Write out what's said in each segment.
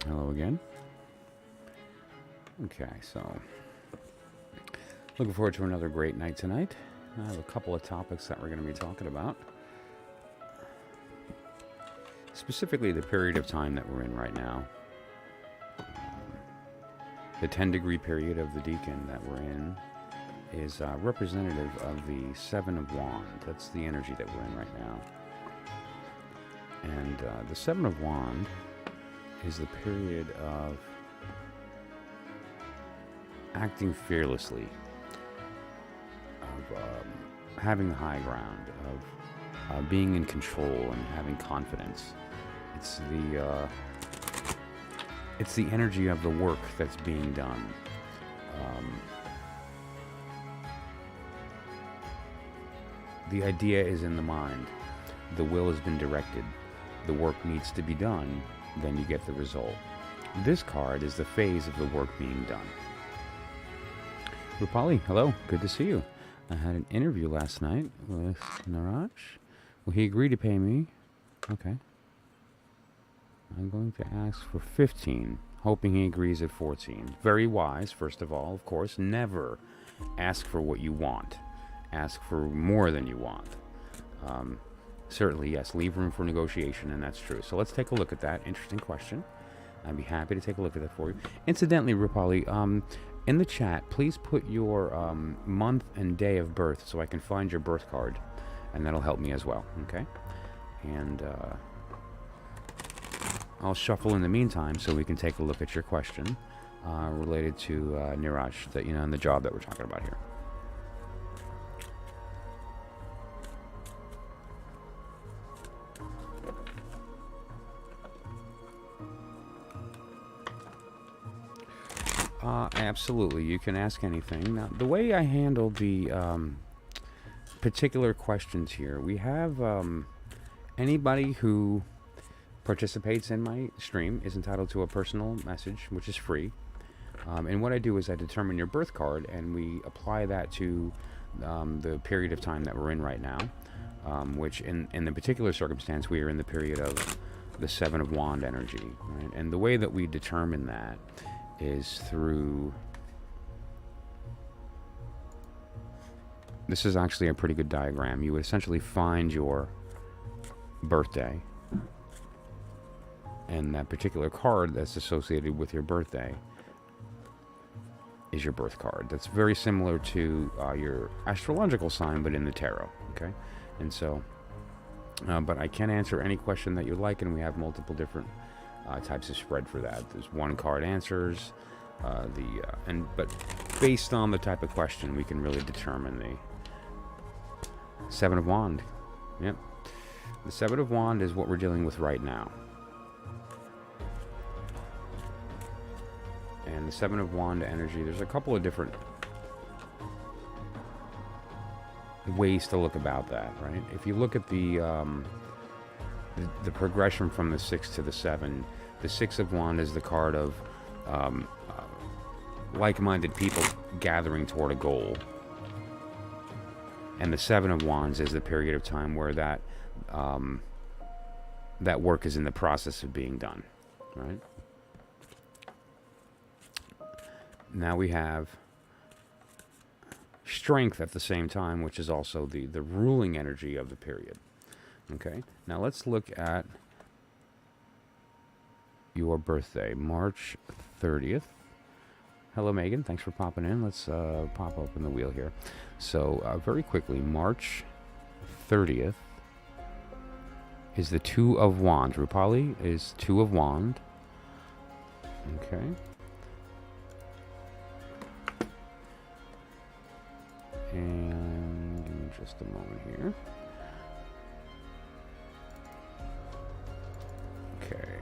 Hello again. Okay, so looking forward to another great night tonight. I have a couple of topics that we're going to be talking about. Specifically, the period of time that we're in right now. The 10-degree period of the deacon that we're in is representative of the Seven of Wands. That's the energy that we're in right now. And the Seven of Wands is the period of acting fearlessly, of having the high ground, of being in control and having confidence. It's the energy of the work that's being done. The idea is in the mind. The will has been directed. The work needs to be done. Then you get the result. This card is the phase of the work being done. Rupali, hello. Good to see you. I had an interview last night with Niraj. Well, he agreed to pay me. Okay. I'm going to ask for 15, hoping he agrees at 14. Very wise, first of all, of course. Never ask for what you want. Ask for more than you want. Certainly, yes, leave room for negotiation, and that's true. So let's take a look at that. Interesting question. I'd be happy to take a look at that for you. Incidentally, Rupali, in the chat, please put your month and day of birth so I can find your birth card, and that'll help me as well, okay? And I'll shuffle in the meantime so we can take a look at your question related to Niraj, and the job that we're talking about here. Absolutely, you can ask anything. Now, the way I handle the particular questions here, we have anybody who participates in my stream is entitled to a personal message, which is free. And what I do is I determine your birth card, and we apply that to the period of time that we're in right now, which in the particular circumstance, we are in the period of the Seven of Wands energy. Right? And the way that we determine that is through... This is actually a pretty good diagram. You would essentially find your birthday, and that particular card that's associated with your birthday is your birth card. That's very similar to your astrological sign, but in the tarot, okay? And so, but I can answer any question that you like, and we have multiple different types of spread for that. There's one card answers, but based on the type of question, we can really determine the Seven of Wands. Yep. The Seven of Wands is what we're dealing with right now. And the Seven of Wands energy, there's a couple of different ways to look about that, right? If you look at the progression from the 6 to the 7, the 6 of Wands is the card of like-minded people gathering toward a goal. And the 7 of Wands is the period of time where that work is in the process of being done, right? Now we have strength at the same time, which is also the ruling energy of the period. Okay, now let's look at your birthday, March 30th. Hello, Megan. Thanks for popping in. Let's pop open the wheel here. So very quickly, March 30th is the Two of Wands. Rupali is Two of Wands. Okay. And give me just a moment here. Okay.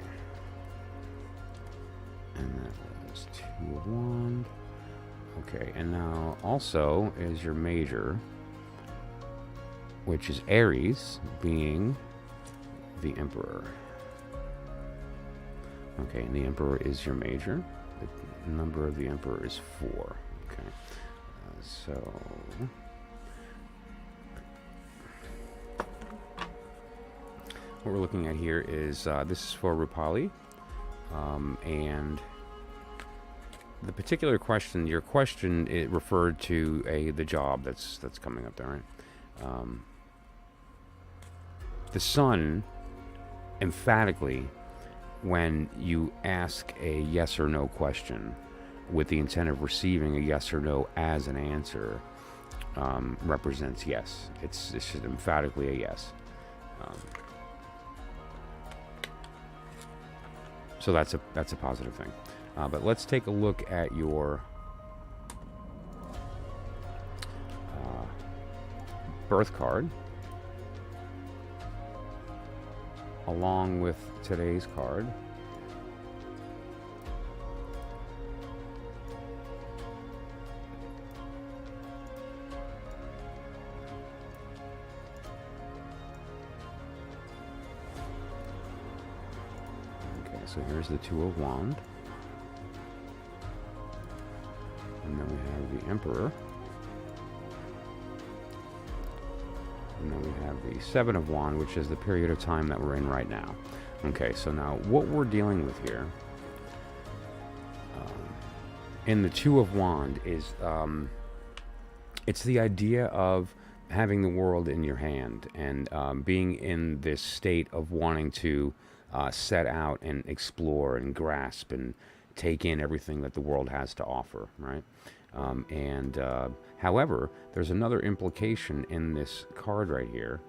And that was Two of Wands. Okay, and now also is your major, which is Aries, being the Emperor. Okay, and the Emperor is your major. The number of the Emperor is 4. Okay. So what we're looking at here is this is for Rupali. And the particular question, your question, it referred to the job that's coming up there, right? The sun, emphatically, when you ask a yes or no question with the intent of receiving a yes or no as an answer, represents yes. It's emphatically a yes. So that's a positive thing. But let's take a look at your birth card along with today's card. So here's the Two of Wands. And then we have the Emperor. And then we have the Seven of Wands, which is the period of time that we're in right now. Okay, so now what we're dealing with here in the Two of Wands is it's the idea of having the world in your hand and being in this state of wanting to set out and explore and grasp and take in everything that the world has to offer, right? However, there's another implication in this card right here,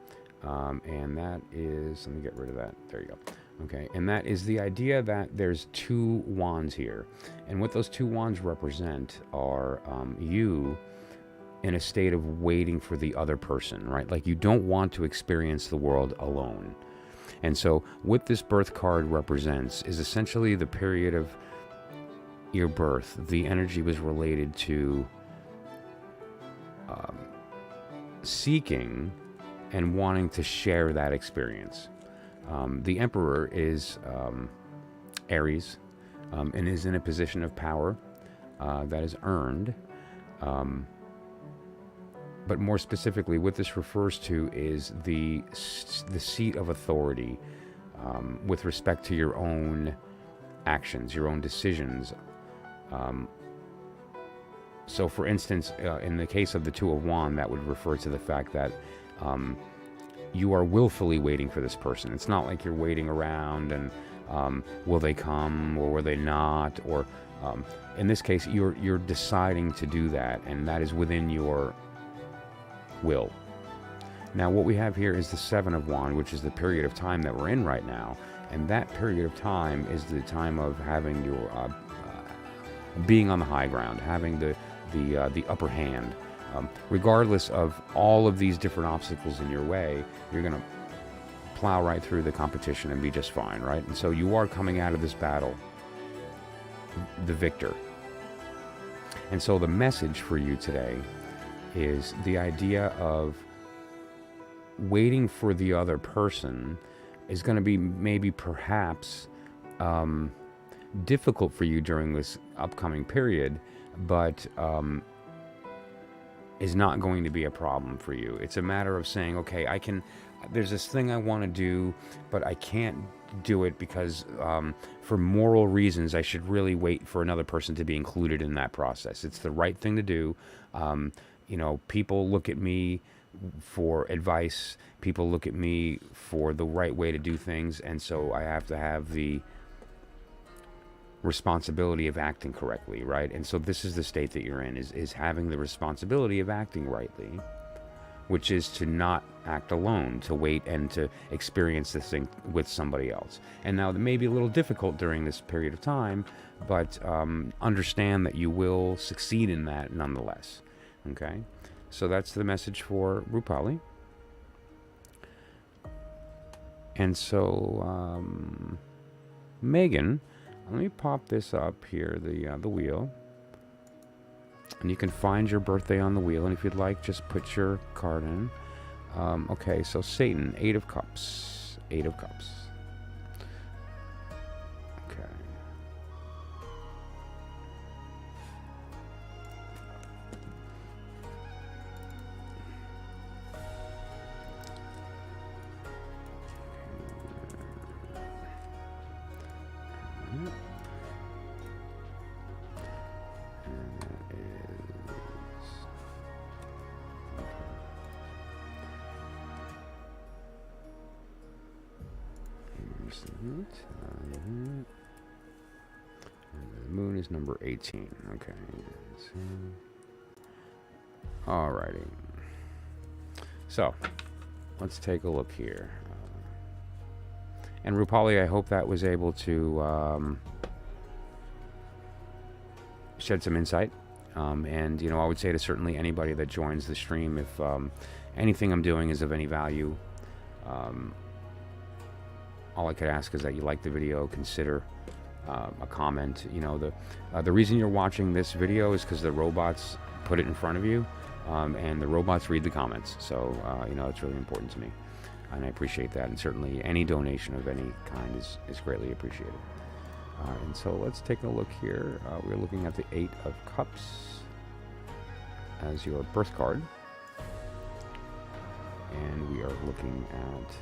and that is, let me get rid of that. There you go. Okay, and that is the idea that there's two wands here, and what those two wands represent are you in a state of waiting for the other person, right? Like you don't want to experience the world alone. And so what this birth card represents is essentially the period of your birth. The energy was related to seeking and wanting to share that experience. The Emperor is Aries and is in a position of power that is earned. But more specifically, what this refers to is the seat of authority with respect to your own actions, your own decisions. So, for instance, in the case of the Two of Wands, that would refer to the fact that you are willfully waiting for this person. It's not like you're waiting around and will they come or will they not? Or in this case, you're deciding to do that, and that is within your will. Now what we have here is the Seven of Wands, which is the period of time that we're in right now, and that period of time is the time of having your being on the high ground, having the upper hand. Regardless of all of these different obstacles in your way, you're going to plow right through the competition and be just fine, right? And so you are coming out of this battle the victor. And so the message for you today is the idea of waiting for the other person is going to be maybe perhaps difficult for you during this upcoming period, but is not going to be a problem for you. It's a matter of saying, okay, there's this thing I want to do, but I can't do it because for moral reasons I should really wait for another person to be included in that process. It's the right thing to do. People look at me for advice. People look at me for the right way to do things. And so I have to have the responsibility of acting correctly, right? And so this is the state that you're in, is having the responsibility of acting rightly, which is to not act alone, to wait and to experience this thing with somebody else. And now it may be a little difficult during this period of time, but understand that you will succeed in that nonetheless. Okay, so that's the message for Rupali. And so, Megan, let me pop this up here, the wheel. And you can find your birthday on the wheel. And if you'd like, just put your card in. Okay, so Satan, 8 of Cups. 8 of Cups. Okay. And the moon is number 18. Okay. Alrighty. So, let's take a look here. And Rupali, I hope that was able to shed some insight. And, you know, I would say to certainly anybody that joins the stream, if anything I'm doing is of any value, all I could ask is that you like the video, consider a comment. You know, the reason you're watching this video is because the robots put it in front of you, and the robots read the comments. So, you know, it's really important to me, and I appreciate that. And certainly any donation of any kind is greatly appreciated. And so let's take a look here. We're looking at the 8 of Cups as your birth card. And we are looking at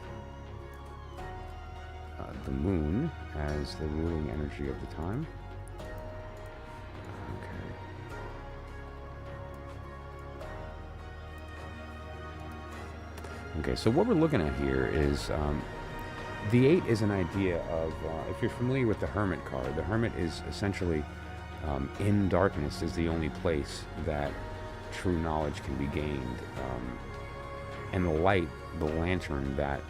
the moon as the ruling energy of the time. Okay, so what we're looking at here is the 8 is an idea of, if you're familiar with the Hermit card, the Hermit is essentially in darkness is the only place that true knowledge can be gained. And the light, the lantern that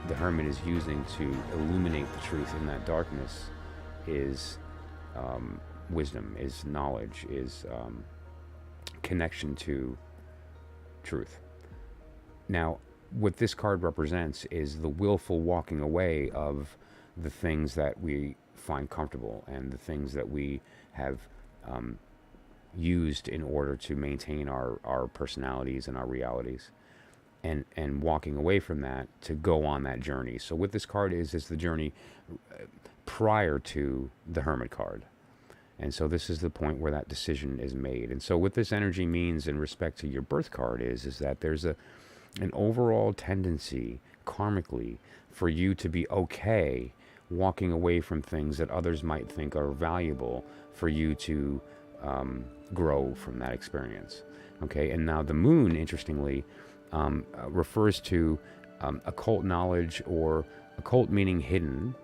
the Hermit is using to illuminate the truth in that darkness is wisdom, is knowledge, is connection to truth. Now, what this card represents is the willful walking away of the things that we find comfortable and the things that we have used in order to maintain our personalities and our realities, and walking away from that to go on that journey. So what this card is the journey prior to the Hermit card. And so this is the point where that decision is made. And so what this energy means in respect to your birth card is that there's an overall tendency karmically for you to be okay walking away from things that others might think are valuable for you to grow from that experience. Okay, and now the moon, interestingly, refers to occult knowledge, or occult meaning hidden.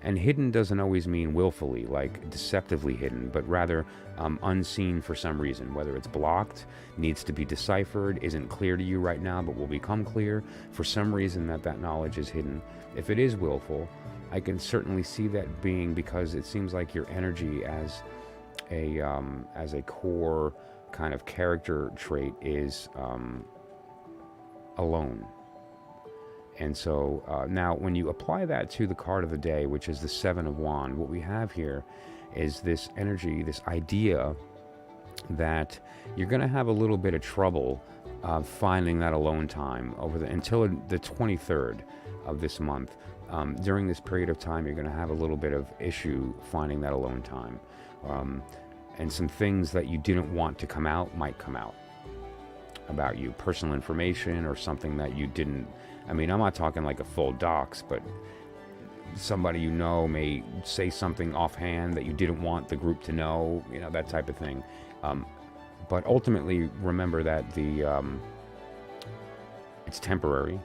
And hidden doesn't always mean willfully, like deceptively hidden, but rather unseen for some reason, whether it's blocked, needs to be deciphered, isn't clear to you right now, but will become clear for some reason that knowledge is hidden. If it is willful, I can certainly see that being because it seems like your energy as a core kind of character trait is alone. And so now when you apply that to the card of the day, which is the 7 of Wands, what we have here is this energy, this idea that you're going to have a little bit of trouble finding that alone time until the 23rd of this month. During this period of time, you're going to have a little bit of issue finding that alone time. And some things that you didn't want to come out might come out about you, personal information or something that you didn't. I mean, I'm not talking like a full dox, but somebody you know may say something offhand that you didn't want the group to know, you know, that type of thing. But ultimately, remember that it's temporary,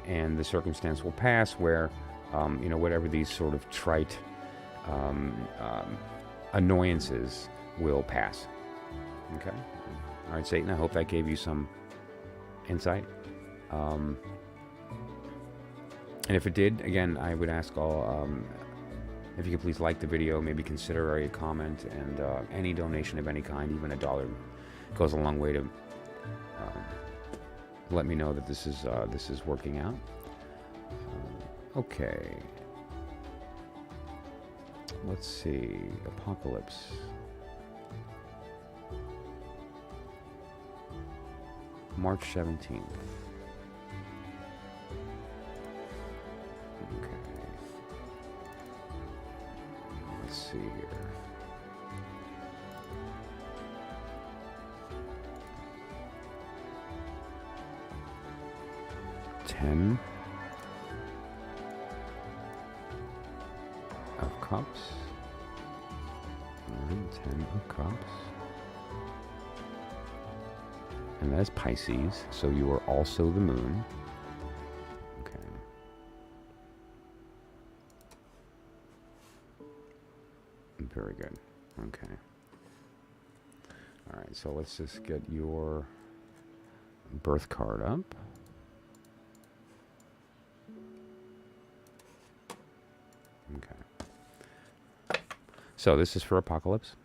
and the circumstance will pass where, you know, whatever these sort of trite annoyances will pass. Okay? All right, Satan, I hope that gave you some insight. And if it did, again, I would ask all, if you could please like the video, maybe consider a comment, and any donation of any kind, even $1, goes a long way to let me know that this is working out. Okay. Let's see. Apocalypse. March 17th. Let's see here. Ten of Cups. All right, 10 of Cups. And that's Pisces, so you are also the moon. Okay. Very good. Okay. All right, so let's just get your birth card up. Okay. So this is for Apocalypse.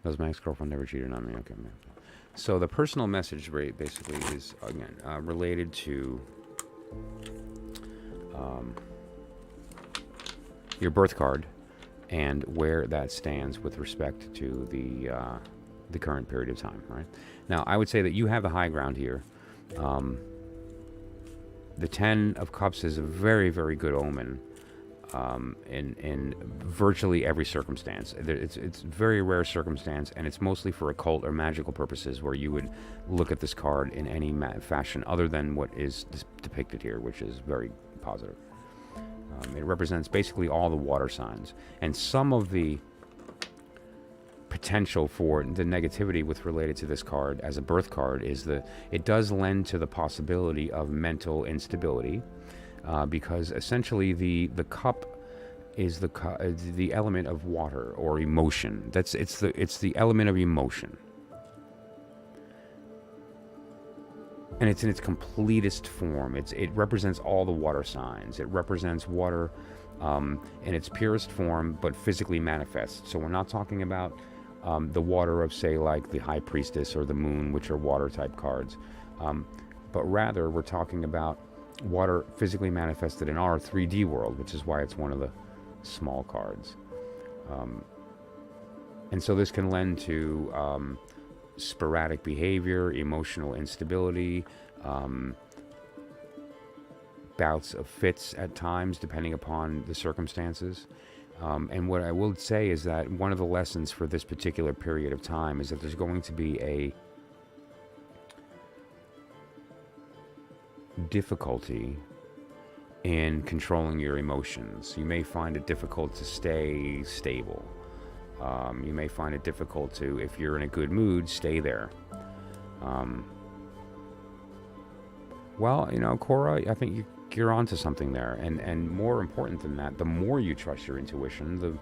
Does my ex-girlfriend never cheated on me? Okay. So the personal message rate basically is, again, related to your birth card and where that stands with respect to the current period of time, right? Now, I would say that you have the high ground here. The Ten of Cups is a very, very good omen in virtually every circumstance. It's very rare circumstance, and it's mostly for occult or magical purposes where you would look at this card in any fashion other than what is depicted here, which is very positive. It represents basically all the water signs, and some of the potential for the negativity with related to this card as a birth card is it does lend to the possibility of mental instability, because essentially the cup is the element of water or emotion. It's the element of emotion, and it's in its completest form. It represents all the water signs. It represents water in its purest form, but physically manifest. So we're not talking about the water of, say, like the High Priestess or the Moon, which are water type cards, but rather we're talking about water physically manifested in our 3D world, which is why it's one of the small cards. And so this can lend to sporadic behavior, emotional instability, bouts of fits at times, depending upon the circumstances. And what I will say is that one of the lessons for this particular period of time is that there's going to be a difficulty in controlling your emotions. You may find it difficult to stay stable. You may find it difficult to, if you're in a good mood, stay there. Well, you know, Cora, I think you're onto something there. And more important than that, the more you trust your intuition,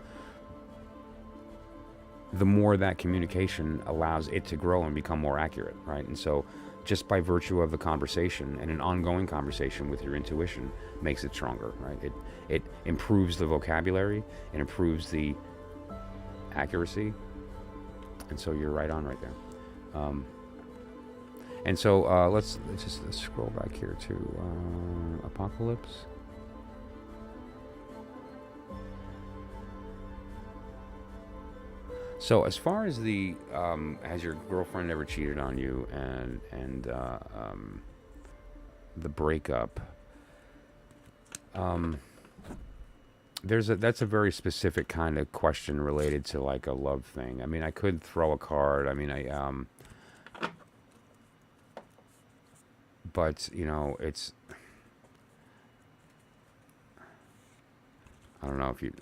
the more that communication allows it to grow and become more accurate, right? And so just by virtue of the conversation and an ongoing conversation with your intuition makes it stronger, right? It improves the vocabulary, it improves the accuracy, and so you're right on right there. And so let's scroll back here to Apocalypse. So as far as the has your girlfriend ever cheated on you and the breakup, that's a very specific kind of question related to like a love thing. I mean, I could throw a card. I mean, but you know, I don't know if you.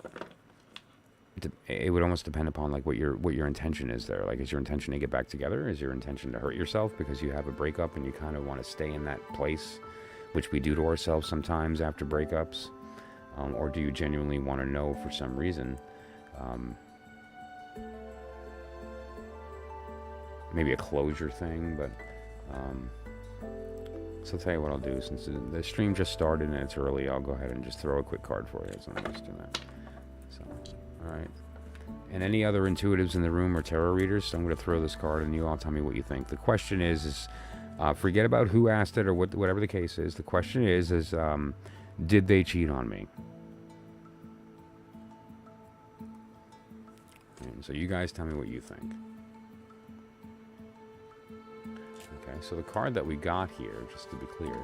It would almost depend upon like what your intention is there. Like, is your intention to get back together? Is your intention to hurt yourself because you have a breakup and you kind of want to stay in that place, which we do to ourselves sometimes after breakups? Or do you genuinely want to know for some reason? Maybe a closure thing, but so I'll tell you what I'll do. Since the stream just started and it's early, I'll go ahead and just throw a quick card for you. So I'm just doing that. So, all right. And any other intuitives in the room or tarot readers, so I'm going to throw this card and you all tell me what you think. The question is forget about who asked it or whatever the case is. The question is did they cheat on me? And so you guys tell me what you think. Okay, so the card that we got here, just to be clear,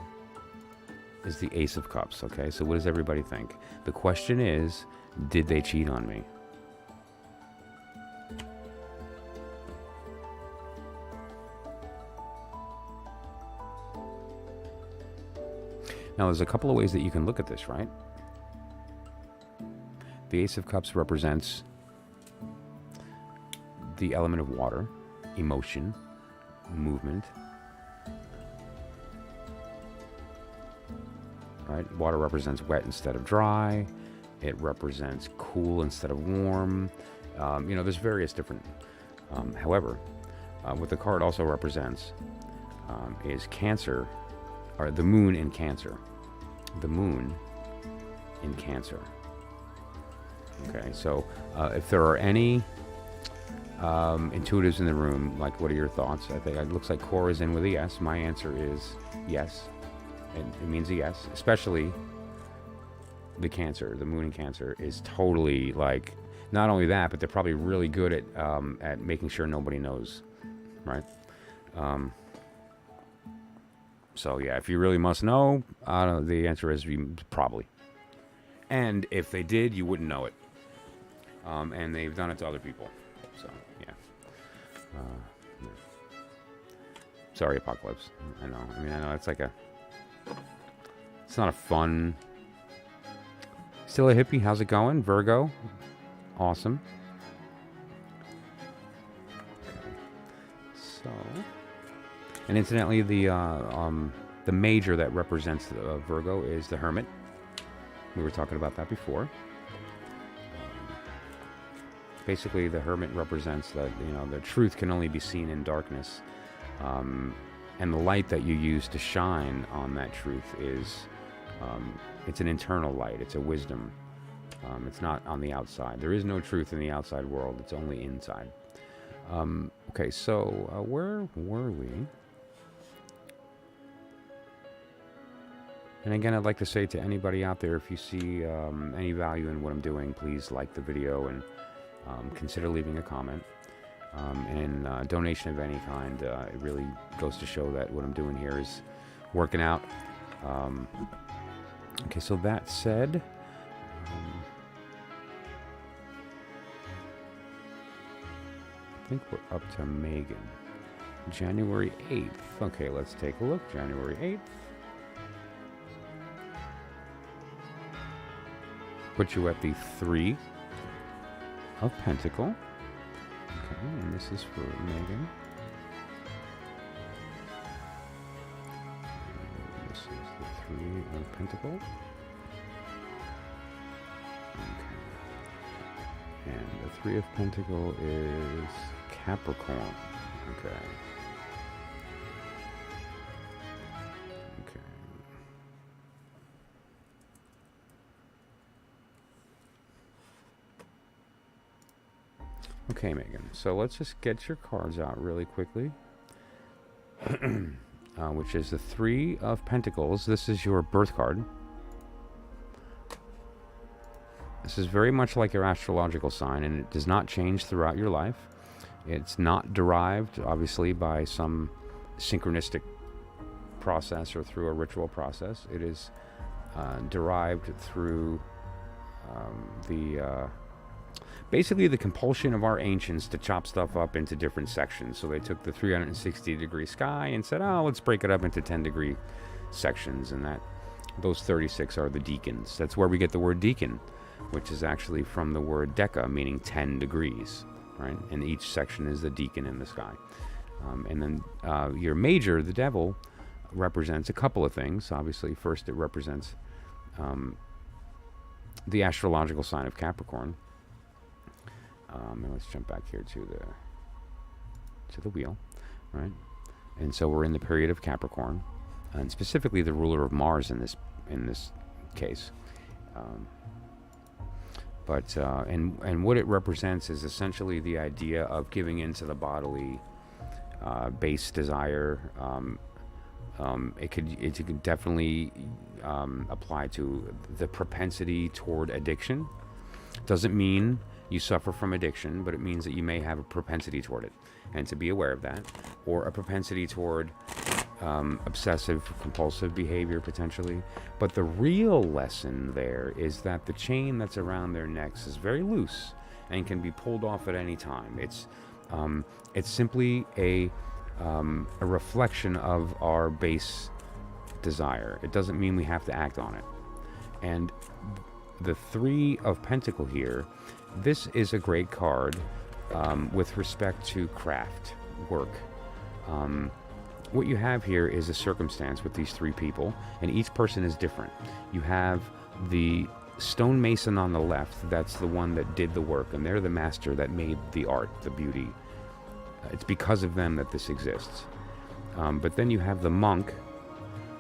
is the Ace of Cups. Okay, so what does everybody think? The question is, did they cheat on me? Now, there's a couple of ways that you can look at this, right? The Ace of Cups represents the element of water, emotion, movement. Right? Water represents wet instead of dry. It represents cool instead of warm. You know, there's various different. However, what the card also represents is Cancer, or the moon in Cancer. The moon in Cancer. Okay, so if there are any intuitives in the room, like, what are your thoughts? I think it looks like Cora's in with a yes. My answer is yes. It means a yes, especially the Cancer. The moon in Cancer is totally, like, not only that, but they're probably really good at making sure nobody knows, right? So yeah, if you really must know, the answer is probably. And if they did, you wouldn't know it. And they've done it to other people. So yeah. Yeah. Sorry, Apocalypse. I know. I mean, I know it's like it's not a fun. Still a hippie. How's it going, Virgo? Awesome. Okay. So, and incidentally, the major that represents Virgo is the Hermit. We were talking about that before. Basically, the Hermit represents that, you know, the truth can only be seen in darkness, and the light that you use to shine on that truth is, it's an internal light. It's a wisdom. It's not on the outside. There is no truth in the outside world. It's only inside. Okay, so where were we? And again, I'd like to say to anybody out there, if you see any value in what I'm doing, please like the video and consider leaving a comment. And donation of any kind. It really goes to show that what I'm doing here is working out. Okay, so that said, I think we're up to Megan. January 8th. Okay, let's take a look. January 8th. Put you at the 3 of Pentacle. Okay, and this is for Megan. And this is the 3 of Pentacle. Okay. And the 3 of Pentacle is Capricorn. Okay. Okay. Okay, Megan. So let's just get your cards out really quickly. Which is the 3 of Pentacles. This is your birth card. This is very much like your astrological sign, and it does not change throughout your life. It's not derived, obviously, by some synchronistic process or through a ritual process. It is derived through basically the compulsion of our ancients to chop stuff up into different sections. So they took the 360-degree sky and said, oh, let's break it up into 10-degree sections, and those 36 are the decans. That's where we get the word decan, which is actually from the word deca, meaning 10 degrees, right? And each section is the decan in the sky. And then your major, the devil, represents a couple of things. Obviously, first it represents the astrological sign of Capricorn. And let's jump back here to the wheel, right? And so we're in the period of Capricorn, and specifically the ruler of Mars in this case. And what it represents is essentially the idea of giving into the bodily base desire. It could definitely apply to the propensity toward addiction. Doesn't mean you suffer from addiction, but it means that you may have a propensity toward it, and to be aware of that, or a propensity toward obsessive compulsive behavior potentially. But the real lesson there is that the chain that's around their necks is very loose and can be pulled off at any time. It's simply a reflection of our base desire. It doesn't mean we have to act on it. And the 3 of Pentacle here, this is a great card with respect to craft, work. What you have here is a circumstance with these 3 people, and each person is different. You have the stonemason on the left, that's the one that did the work, and they're the master that made the art, the beauty. It's because of them that this exists. But then you have the monk,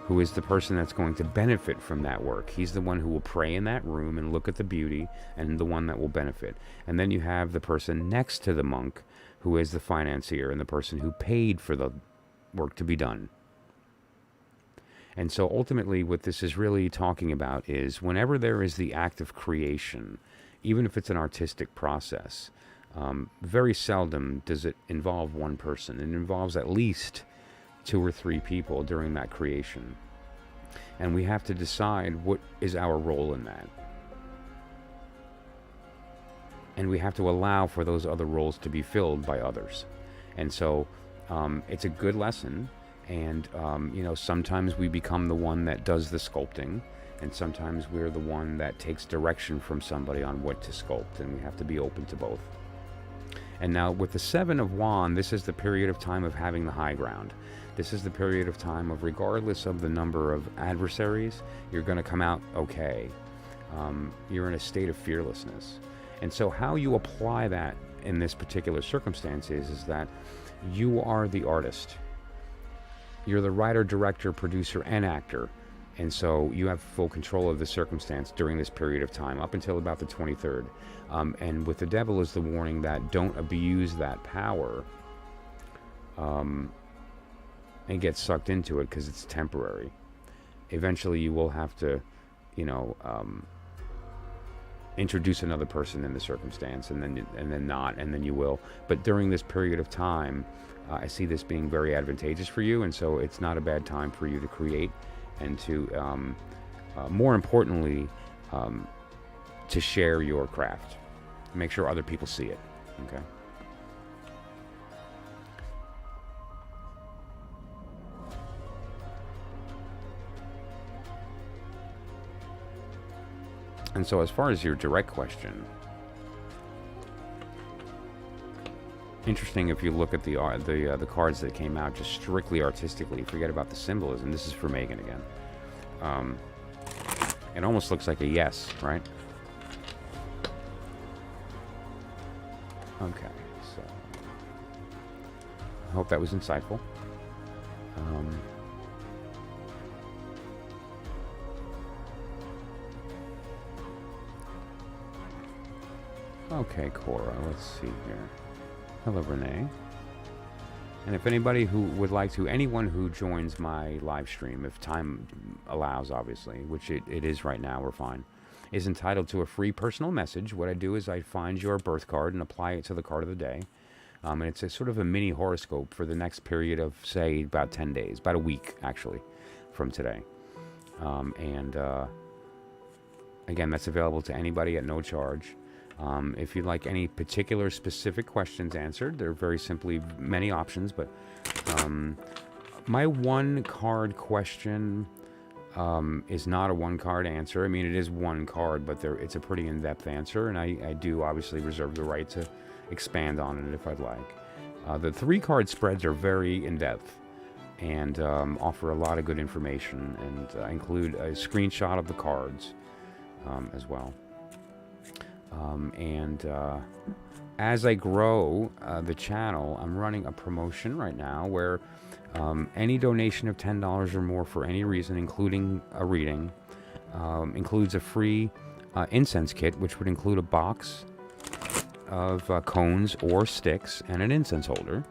who is the person that's going to benefit from that work. He's the one who will pray in that room and look at the beauty, and the one that will benefit. And then you have the person next to the monk, who is the financier and the person who paid for the work to be done. And so ultimately what this is really talking about is whenever there is the act of creation, even if it's an artistic process, very seldom does it involve one person. It involves at least 2 or 3 people during that creation. And we have to decide what is our role in that. And we have to allow for those other roles to be filled by others. And so it's a good lesson. And, sometimes we become the one that does the sculpting. And sometimes we're the one that takes direction from somebody on what to sculpt. And we have to be open to both. And now with the 7 of Wands, this is the period of time of having the high ground. This is the period of time of, regardless of the number of adversaries, you're going to come out okay. You're in a state of fearlessness. And so how you apply that in this particular circumstance is that you are the artist. You're the writer, director, producer, and actor. And so you have full control of the circumstance during this period of time, up until about the 23rd. And with the devil is the warning that don't abuse that power and get sucked into it, because it's temporary. Eventually you will have to, introduce another person in the circumstance, and then not, and then you will. But during this period of time, I see this being very advantageous for you, and so it's not a bad time for you to create and to, more importantly, to share your craft. Make sure other people see it, okay? And so as far as your direct question, interesting if you look at the cards that came out just strictly artistically, forget about the symbolism. This is for Megan again. It almost looks like a yes, right? Okay, so I hope that was insightful. Okay, Cora, let's see here. Hello, Renee. And if anybody who would like to, anyone who joins my live stream, if time allows, obviously, which it is right now, we're fine, is entitled to a free personal message. What I do is I find your birth card and apply it to the card of the day. And it's a sort of a mini horoscope for the next period of, say, about 10 days, about a week, actually, from today. Again, that's available to anybody at no charge. If you'd like any particular specific questions answered, there are very simply many options, but my one card question is not a one card answer. I mean, it is one card, but it's a pretty in-depth answer, and I do obviously reserve the right to expand on it if I'd like. The 3 card spreads are very in-depth and offer a lot of good information, and include a screenshot of the cards as well. As I grow the channel, I'm running a promotion right now where any donation of $10 or more for any reason, including a reading, includes a free incense kit, which would include a box of cones or sticks and an incense holder,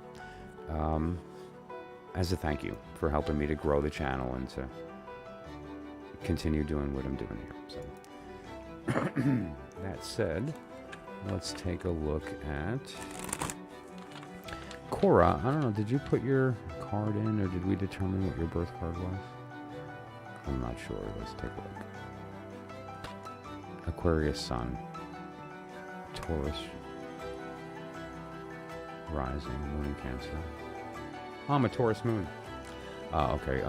as a thank you for helping me to grow the channel and to continue doing what I'm doing here. So. That said, let's take a look at Cora. I don't know, did you put your card in, or did we determine what your birth card was? I'm not sure. Let's take a look. Aquarius Sun, Taurus Rising, Moon, Cancer. Oh, I'm a Taurus Moon. Okay.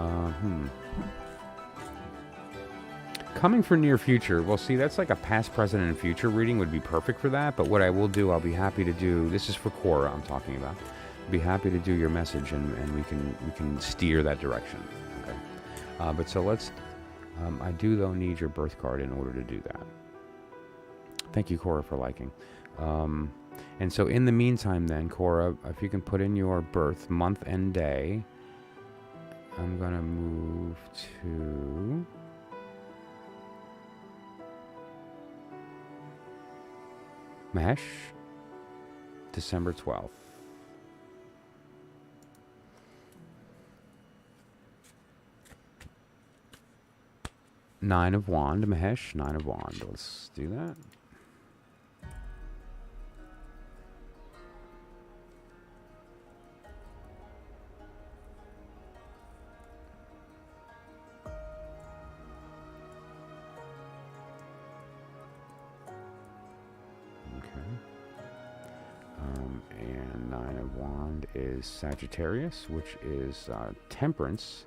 Coming for near future. Well, see, that's like a past, present, and future reading would be perfect for that. But what I will do, I'll be happy to do. This is for Cora I'm talking about. I'll be happy to do your message, and we can steer that direction. Okay. But so let's. I do though need your birth card in order to do that. Thank you, Cora, for liking. And so in the meantime then, Cora, if you can put in your birth month and day, I'm going to move to... Mahesh, December 12th. Nine of Wand, Mahesh, Nine of Wand. Let's do that. And Nine of Wand is Sagittarius, which is Temperance.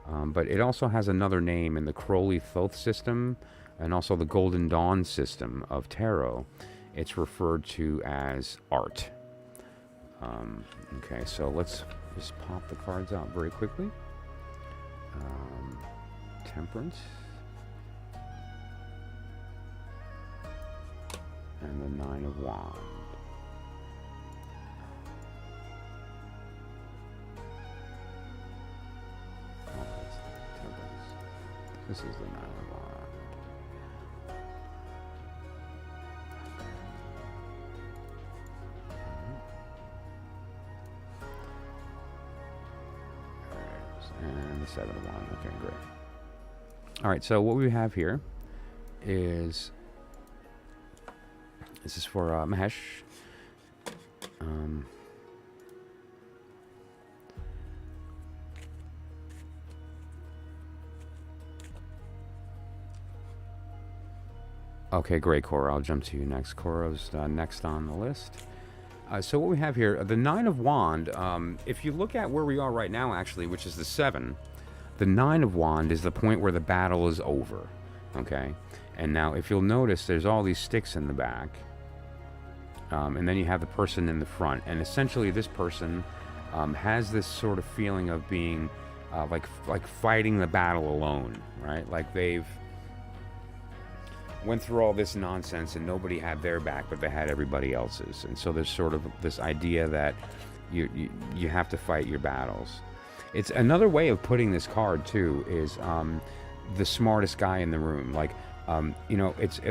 But it also has another name in the Crowley-Thoth system and also the Golden Dawn system of tarot. It's referred to as art. Okay, so let's just pop the cards out very quickly. Temperance. And the Nine of Wands. Oh, that's Temperance. This is the Nine of Wands. And the Seven of Wands. Okay, great. All right, so what we have here is... This is for Mahesh. Okay, great, Cora. I'll jump to you next. Cora's next on the list. So what we have here, the Nine of Wand, if you look at where we are right now, actually, which is the 7, the Nine of Wand is the point where the battle is over, okay? And now, if you'll notice, there's all these sticks in the back. And then you have the person in the front. And essentially, this person has this sort of feeling of being like fighting the battle alone, right? Like they've went through all this nonsense and nobody had their back, but they had everybody else's. And so there's sort of this idea that you have to fight your battles. It's another way of putting this card too is the smartest guy in the room. Like you know, it's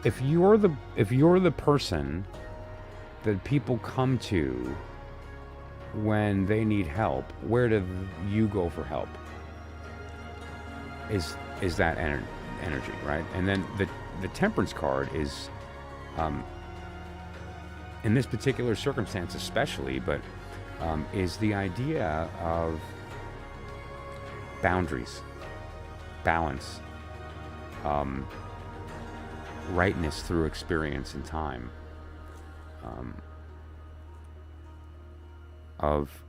if you're the person that people come to when they need help, where do you go for help? Is that energy, right? And then the Temperance card is, in this particular circumstance especially, but is the idea of boundaries, balance, rightness through experience and time, of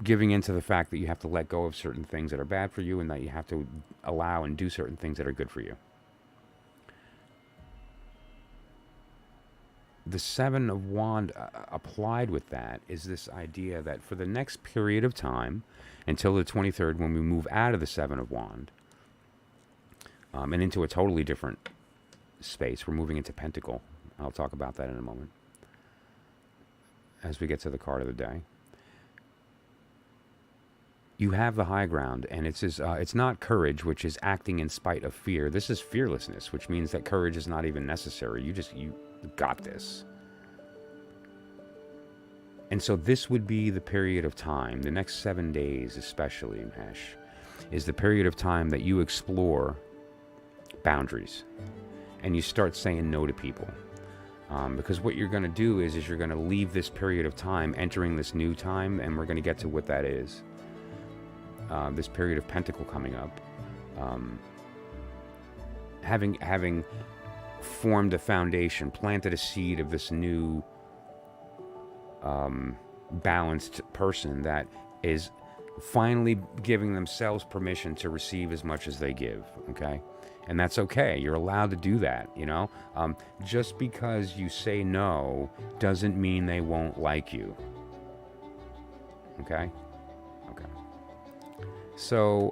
giving into the fact that you have to let go of certain things that are bad for you and that you have to allow and do certain things that are good for you. The Seven of Wands applied with that is this idea that for the next period of time, until the 23rd, when we move out of the Seven of Wands and into a totally different space, we're moving into Pentacle. I'll talk about that in a moment as we get to the card of the day. You have the high ground, and it's not courage, which is acting in spite of fear. This is fearlessness, which means that courage is not even necessary. You got this. And so this would be the period of time, the next 7 days especially, Mahesh, is the period of time that you explore boundaries and you start saying no to people. Because what you're going to do is you're going to leave this period of time, entering this new time, and we're going to get to what that is. This period of Pentacle coming up. Having formed a foundation, planted a seed of this new balanced person that is finally giving themselves permission to receive as much as they give, okay? And that's okay. You're allowed to do that, you know? Just because you say no doesn't mean they won't like you. Okay? Okay. So,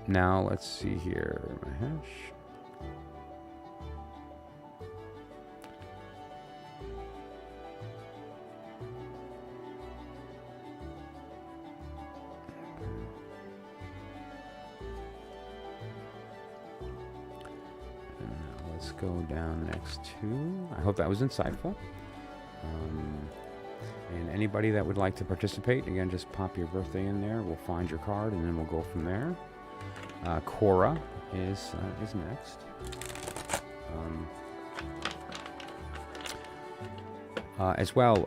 now let's see here. Mahesh. Let's go down next to. I hope that was insightful. And anybody that would like to participate, again, just pop your birthday in there. We'll find your card, and then we'll go from there. Cora is next. As well,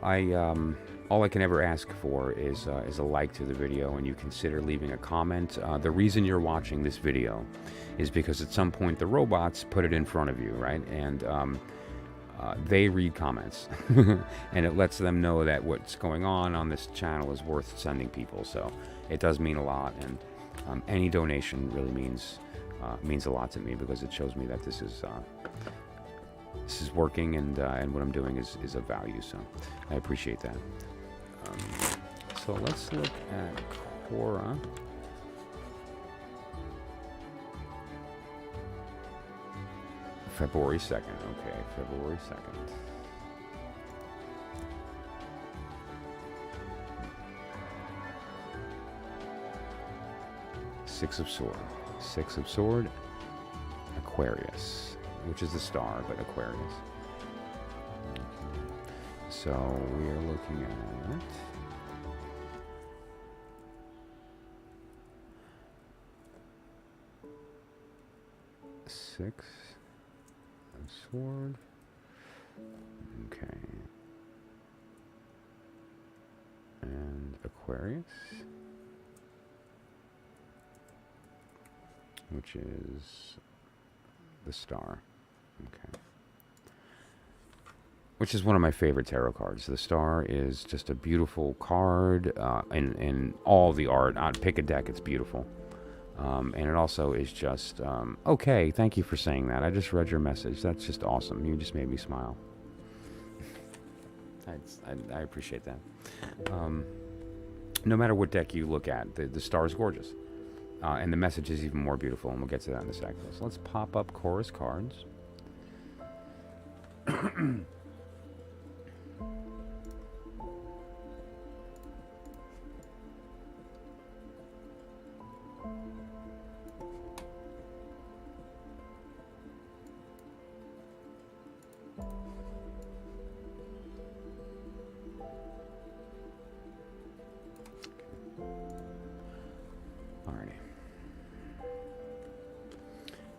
all I can ever ask for is a like to the video, and you consider leaving a comment. The reason you're watching this video is because at some point the robots put it in front of you, right? And they read comments, and it lets them know that what's going on this channel is worth sending people. So it does mean a lot, and any donation really means a lot to me, because it shows me that this is working, and what I'm doing is of value. So I appreciate that. So let's look at Cora. February 2nd. Okay, February 2nd. Six of Sword. Six of Sword. Aquarius, which is the star, but Aquarius. So we are looking at 6 of Sword. Okay. And Aquarius, which is the star. Okay. Which is one of my favorite tarot cards. The star is just a beautiful card, in all the art. Pick a deck, it's beautiful. And it also is just, okay, thank you for saying that. I just read your message. That's just awesome. You just made me smile. I appreciate that. No matter what deck you look at, the star is gorgeous. And the message is even more beautiful, and we'll get to that in a second. So let's pop up Cora's cards.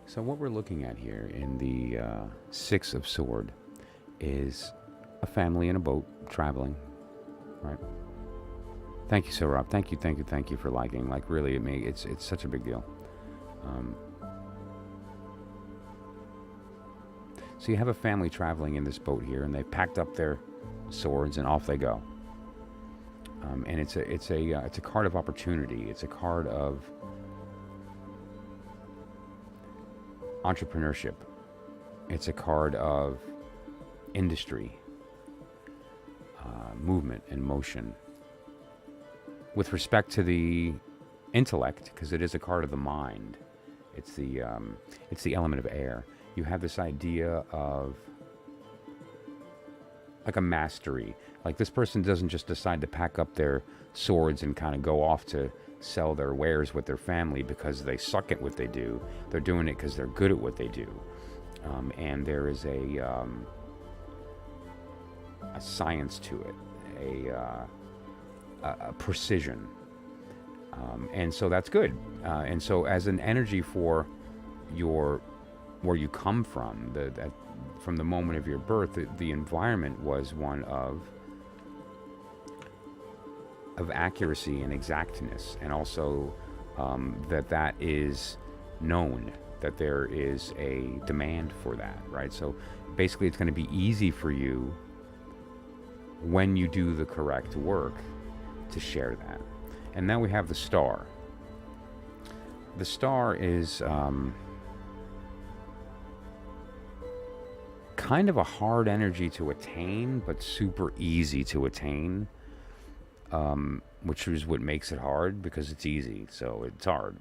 So what we're looking at here in the Six of Sword is a family in a boat traveling, right? Thank you, Rob. Thank you for liking. Like, really, it's such a big deal. So you have a family traveling in this boat here, and they packed up their swords and off they go. And it's a card of opportunity. It's a card of entrepreneurship. It's a card of industry, movement and motion. With respect to the intellect, because it is a card of the mind, it's the element of air. You have this idea of like a mastery. Like, this person doesn't just decide to pack up their swords and kind of go off to sell their wares with their family because they suck at what they do. They're doing it because they're good at what they do. And there is a science to it, a precision. And so that's good. And so as an energy for where you come from, from the moment of your birth, the environment was one of accuracy and exactness, and also that is known, that there is a demand for that, right? So basically it's going to be easy for you when you do the correct work to share that. And now we have the star. The star is kind of a hard energy to attain, but super easy to attain. which is what makes it hard because it's easy, so it's hard.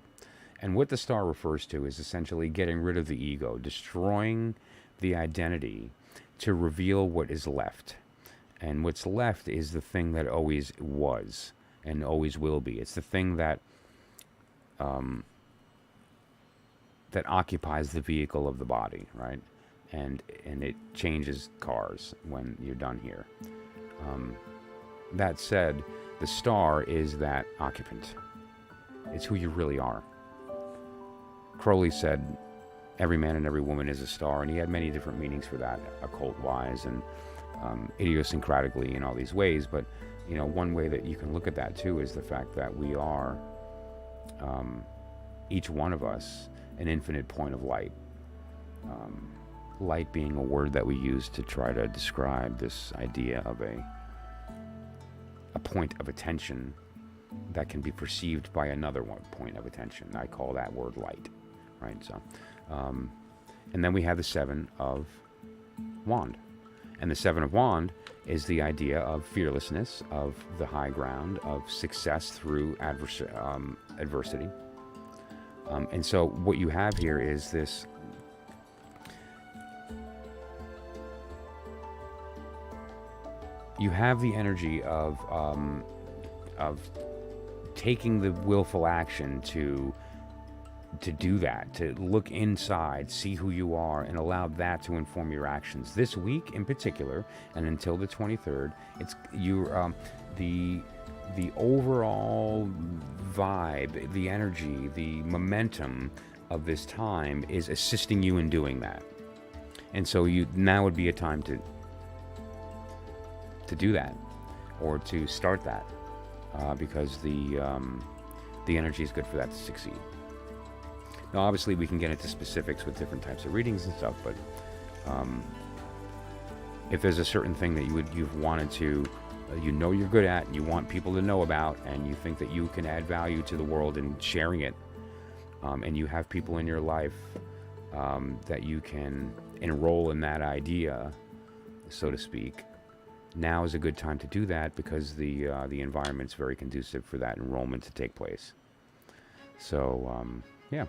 And what the star refers to is essentially getting rid of the ego, destroying the identity to reveal what is left. And what's left is the thing that always was and always will be. It's the thing that that occupies the vehicle of the body, right? And it changes cars when you're done here. That said, the star is that occupant. It's who you really are. Crowley said, every man and every woman is a star, and he had many different meanings for that, occult-wise and idiosyncratically in all these ways. But, you know, one way that you can look at that too is the fact that we are, each one of us, an infinite point of light. Light being a word that we use to try to describe this idea of a point of attention that can be perceived by another one point of attention. I call that word light, right? So, and then we have the Seven of Wand. And the Seven of Wand is the idea of fearlessness, of the high ground, of success through adversity. And so what you have here is this you have the energy of taking the willful action to do that, to look inside, see who you are, and allow that to inform your actions. This week in particular, and until the 23rd, it's the overall vibe, the energy, the momentum of this time is assisting you in doing that. And so now would be a time to do that, or to start that, because the energy is good for that to succeed. Now, obviously, we can get into specifics with different types of readings and stuff, but if there's a certain thing that you've wanted to, you know you're good at, and you want people to know about, and you think that you can add value to the world in sharing it, and you have people in your life that you can enroll in that idea, so to speak, now is a good time to do that, because the environment's very conducive for that enrollment to take place. So, yeah.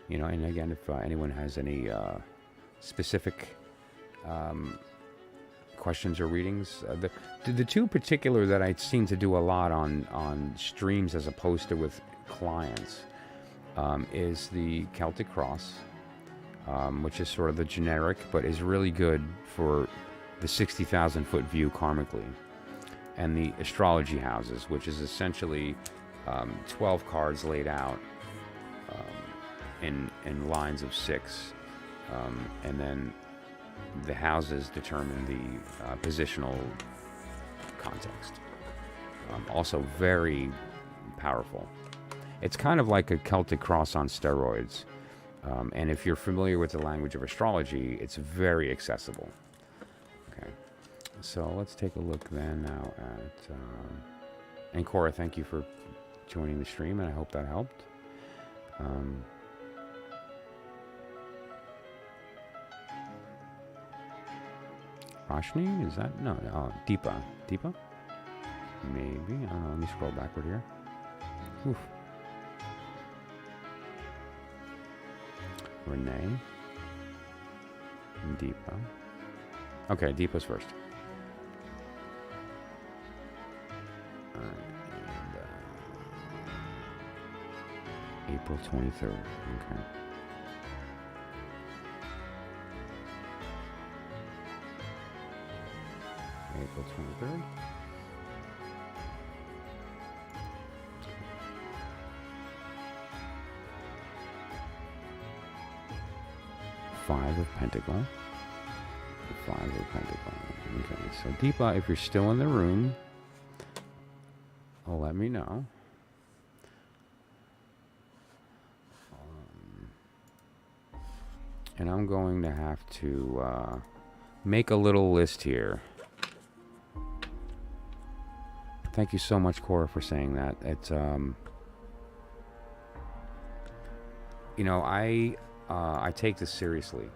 You know, and again, if anyone has any specific questions or readings, the two particular that I seem to do a lot on streams as opposed to with clients is the Celtic Cross, which is sort of the generic, but is really good for the 60,000 foot view karmically, and the Astrology houses, which is essentially 12 cards laid out in lines of 6, and then the houses determine the positional context. Also very powerful. It's kind of like a Celtic Cross on steroids, and if you're familiar with the language of astrology, it's very accessible. Okay, so let's take a look then now at and Cora, thank you for joining the stream, and I hope that helped. Roshni, is that? No, Deepa. Deepa? Maybe. I don't know. Let me scroll backward here. Oof. Renee. And Deepa. Okay, Deepa's first. Alright, and April 23rd. Okay. April 23rd. Five of Pentacle. The Five of Pentacle. Okay, so Deepa, if you're still in the room, let me know. And I'm going to have to make a little list here. Thank you so much, Cora, for saying that. It's, you know, I take this seriously.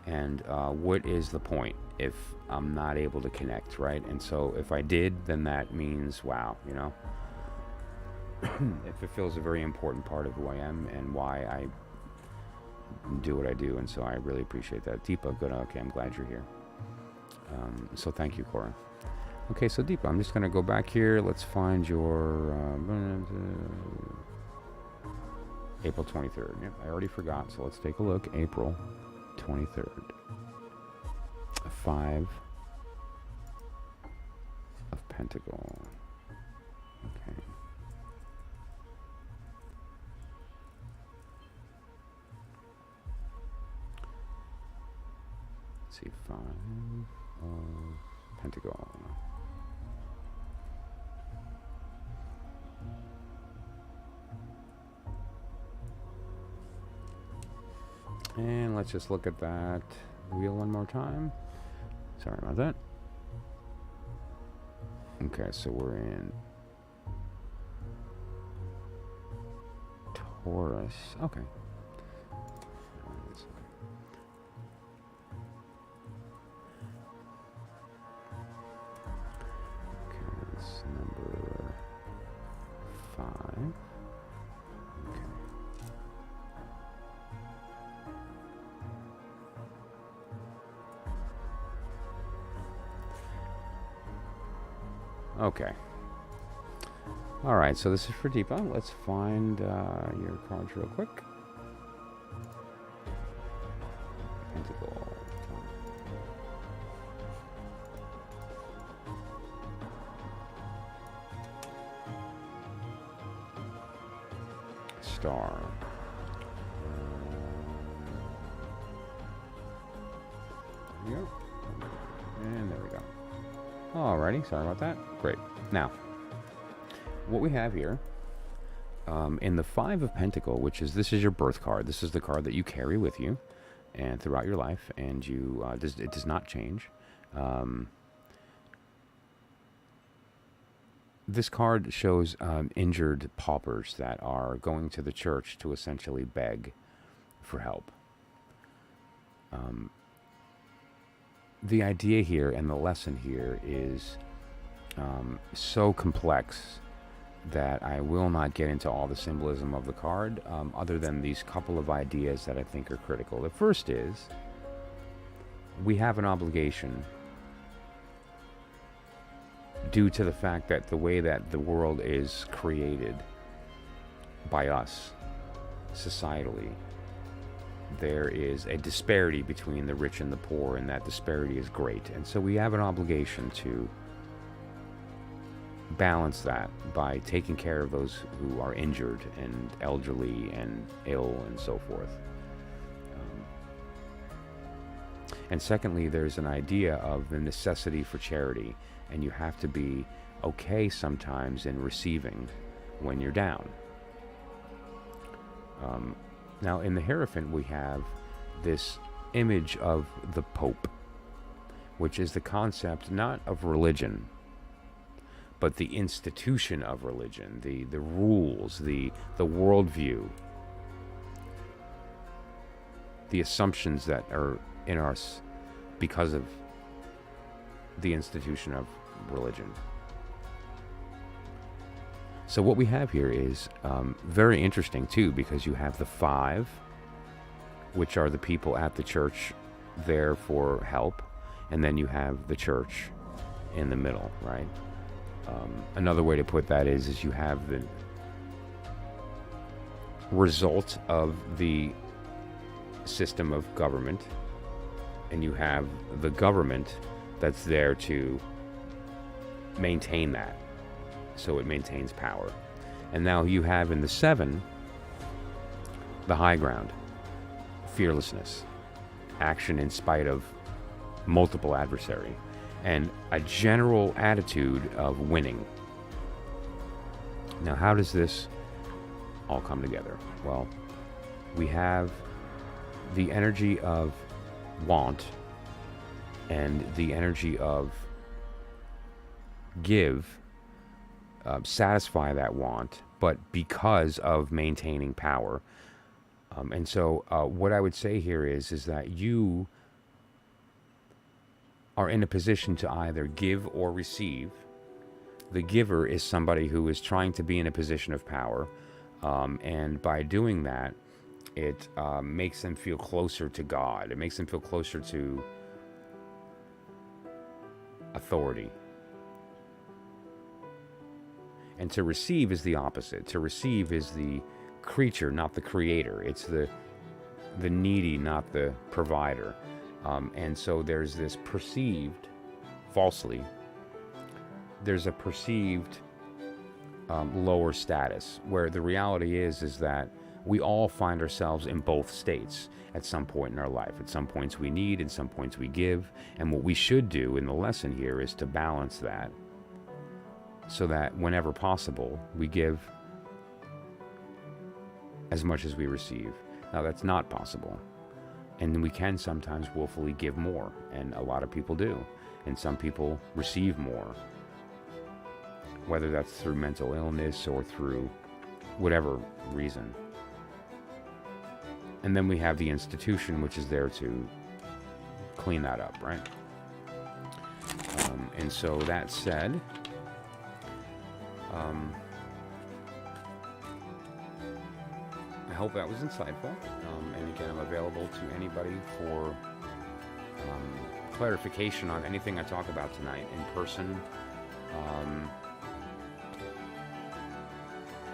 And what is the point if I'm not able to connect, right? And so if I did, then that means, wow, it fulfills a very important part of who I am and why I do what I do. And so I really appreciate that. Deepa, good. Okay, I'm glad you're here. So thank you, Cora. Okay, so Deepa, I'm just going to go back here. Let's find your April 23rd. Yep, I already forgot, so let's take a look. April 23rd. 5 of Pentacle. Okay. Let's see, 5 of Pentacle. And let's just look at that wheel one more time. Sorry about that. Okay, so we're in Taurus. Okay. Okay, it's number 5. Okay. Okay. All right, so this is for Deepa. Let's find your cards real quick. Pentacle. Star. There we go. And there we go. Alrighty, sorry about that. Great. Now, what we have here, in the 5 of Pentacle, this is your birth card. This is the card that you carry with you and throughout your life, and it does not change. This card shows injured paupers that are going to the church to essentially beg for help. The idea here and the lesson here is so complex that I will not get into all the symbolism of the card, other than these couple of ideas that I think are critical. The first is, we have an obligation due to the fact that the way that the world is created by us, societally, there is a disparity between the rich and the poor, and that disparity is great. And so we have an obligation to balance that by taking care of those who are injured and elderly and ill and so forth. And secondly, there's an idea of the necessity for charity, and you have to be okay sometimes in receiving when you're down. Now, in the Hierophant, we have this image of the Pope, which is the concept not of religion, but the institution of religion, the rules, the worldview, the assumptions that are in us because of the institution of religion. So what we have here is very interesting too, because you have the 5, which are the people at the church there for help, and then you have the church in the middle, right? Another way to put that is you have the result of the system of government, and you have the government that's there to maintain that, so it maintains power. And now you have in the 7 the high ground, fearlessness, action in spite of multiple adversary, and a general attitude of winning. Now, how does this all come together? Well, we have the energy of want and the energy of give, satisfy that want, but because of maintaining power. And so what I would say here is that you are in a position to either give or receive. The giver is somebody who is trying to be in a position of power, and by doing that, it makes them feel closer to God. It makes them feel closer to authority. And to receive is the opposite. To receive is the creature, not the creator. It's the needy, not the provider. And so there's this perceived, falsely, there's a perceived lower status, where the reality is that we all find ourselves in both states at some point in our life. At some points we need, at some points we give. And what we should do in the lesson here is to balance that, so that whenever possible, we give as much as we receive. Now, that's not possible. And we can sometimes willfully give more, and a lot of people do. And some people receive more, whether that's through mental illness or through whatever reason. And then we have the institution, which is there to clean that up, right? And so that said, I hope that was insightful. And again, I'm available to anybody for clarification on anything I talk about tonight in person,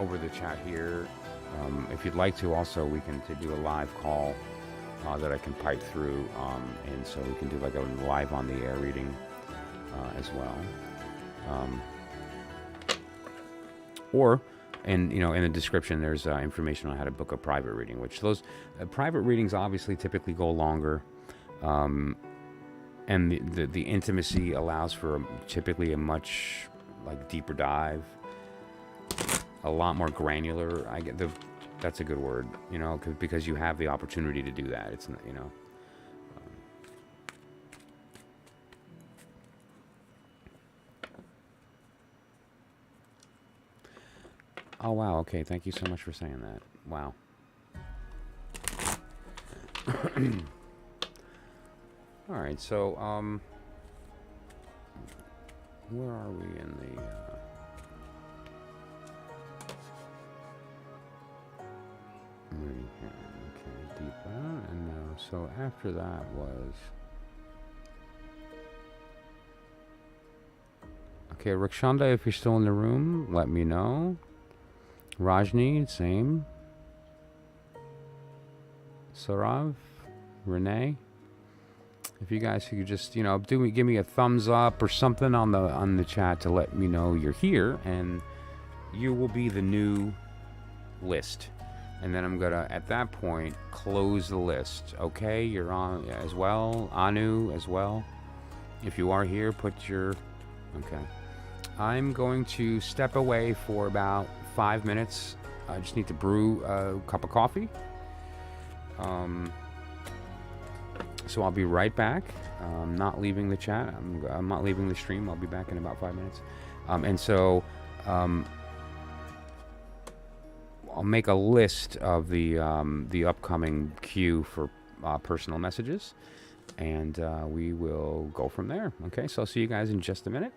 over the chat here. If you'd like to, also, we can do a live call that I can pipe through, and so we can do like a live on the air reading as well. Or, and in the description, there's information on how to book a private reading, which those private readings obviously typically go longer, and the intimacy allows for typically a much deeper dive, a lot more granular. That's a good word, because you have the opportunity to do that. It's not, Oh, wow. Okay. Thank you so much for saying that. Wow. All right. So, where are we in the... Okay, deeper. And now, so after that was... Okay, Rakshanda, if you're still in the room, let me know. Rajni, same. Sarav, Renee, if you guys could just, give me a thumbs up or something on the chat to let me know you're here, and you will be the new list. And then I'm gonna, at that point, close the list. Okay, you're on as well. Anu as well. If you are here, put your... Okay. I'm going to step away for about 5 minutes. I just need to brew a cup of coffee. So I'll be right back. I'm not leaving the chat. I'm not leaving the stream. I'll be back in about 5 minutes. And so I'll make a list of the upcoming queue for personal messages, and we will go from there. Okay, so I'll see you guys in just a minute.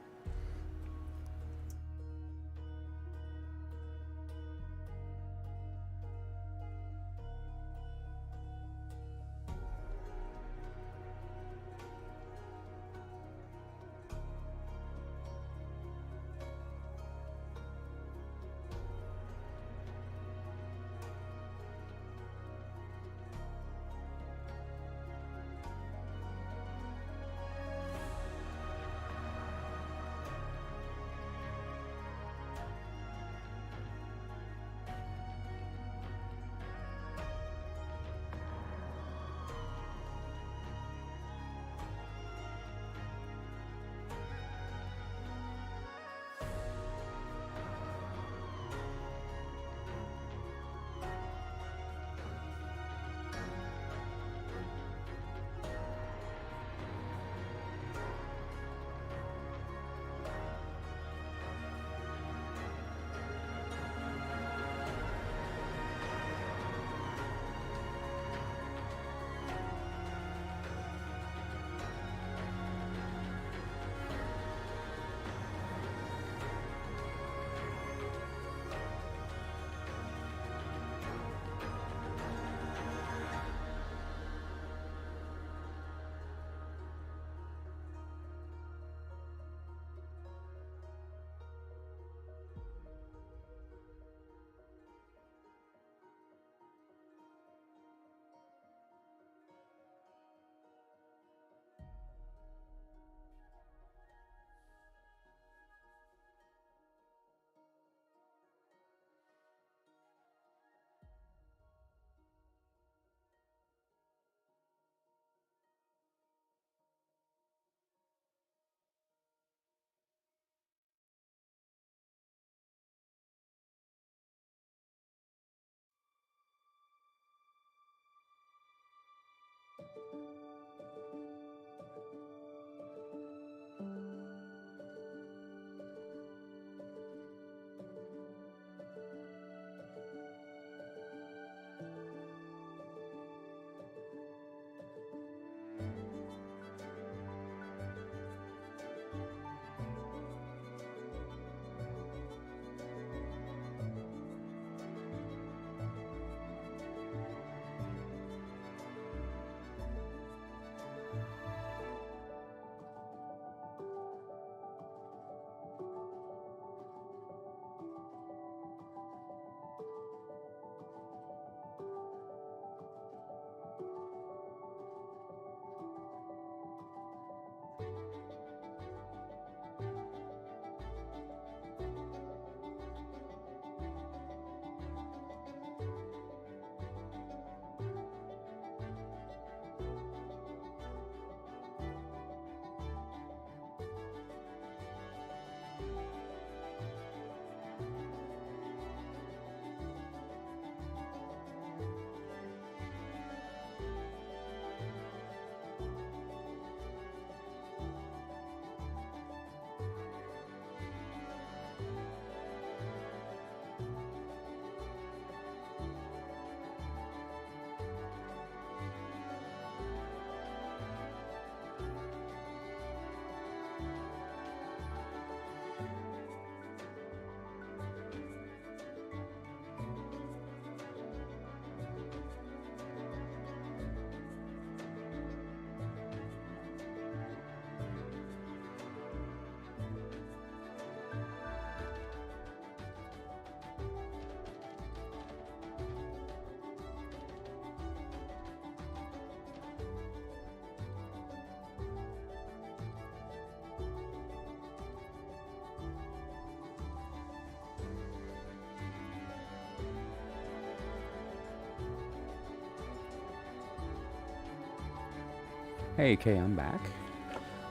Hey, Kay, I'm back.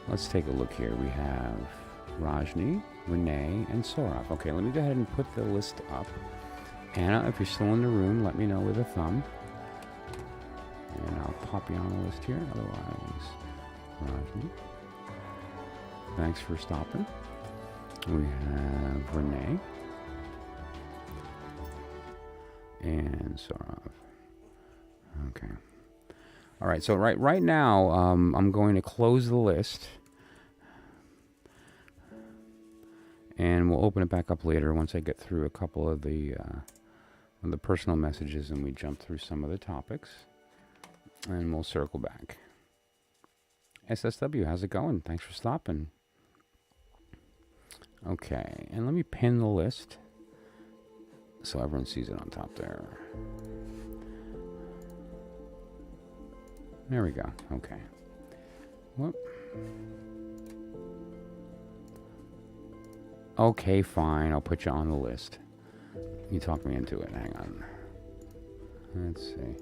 Let's take a look here. We have Rajni, Renee, and Saurav. Okay, let me go ahead and put the list up. Anna, if you're still in the room, let me know with a thumb. And I'll pop you on the list here. Otherwise, Rajni. Thanks for stopping. We have Renee. And Saurav. Okay. All right, so right now, I'm going to close the list. And we'll open it back up later once I get through a couple of the personal messages and we jump through some of the topics. And we'll circle back. SSW, how's it going? Thanks for stopping. Okay, and let me pin the list so everyone sees it on top there. There we go. Okay. Whoop. Okay, fine. I'll put you on the list. You talked me into it. Hang on. Let's see.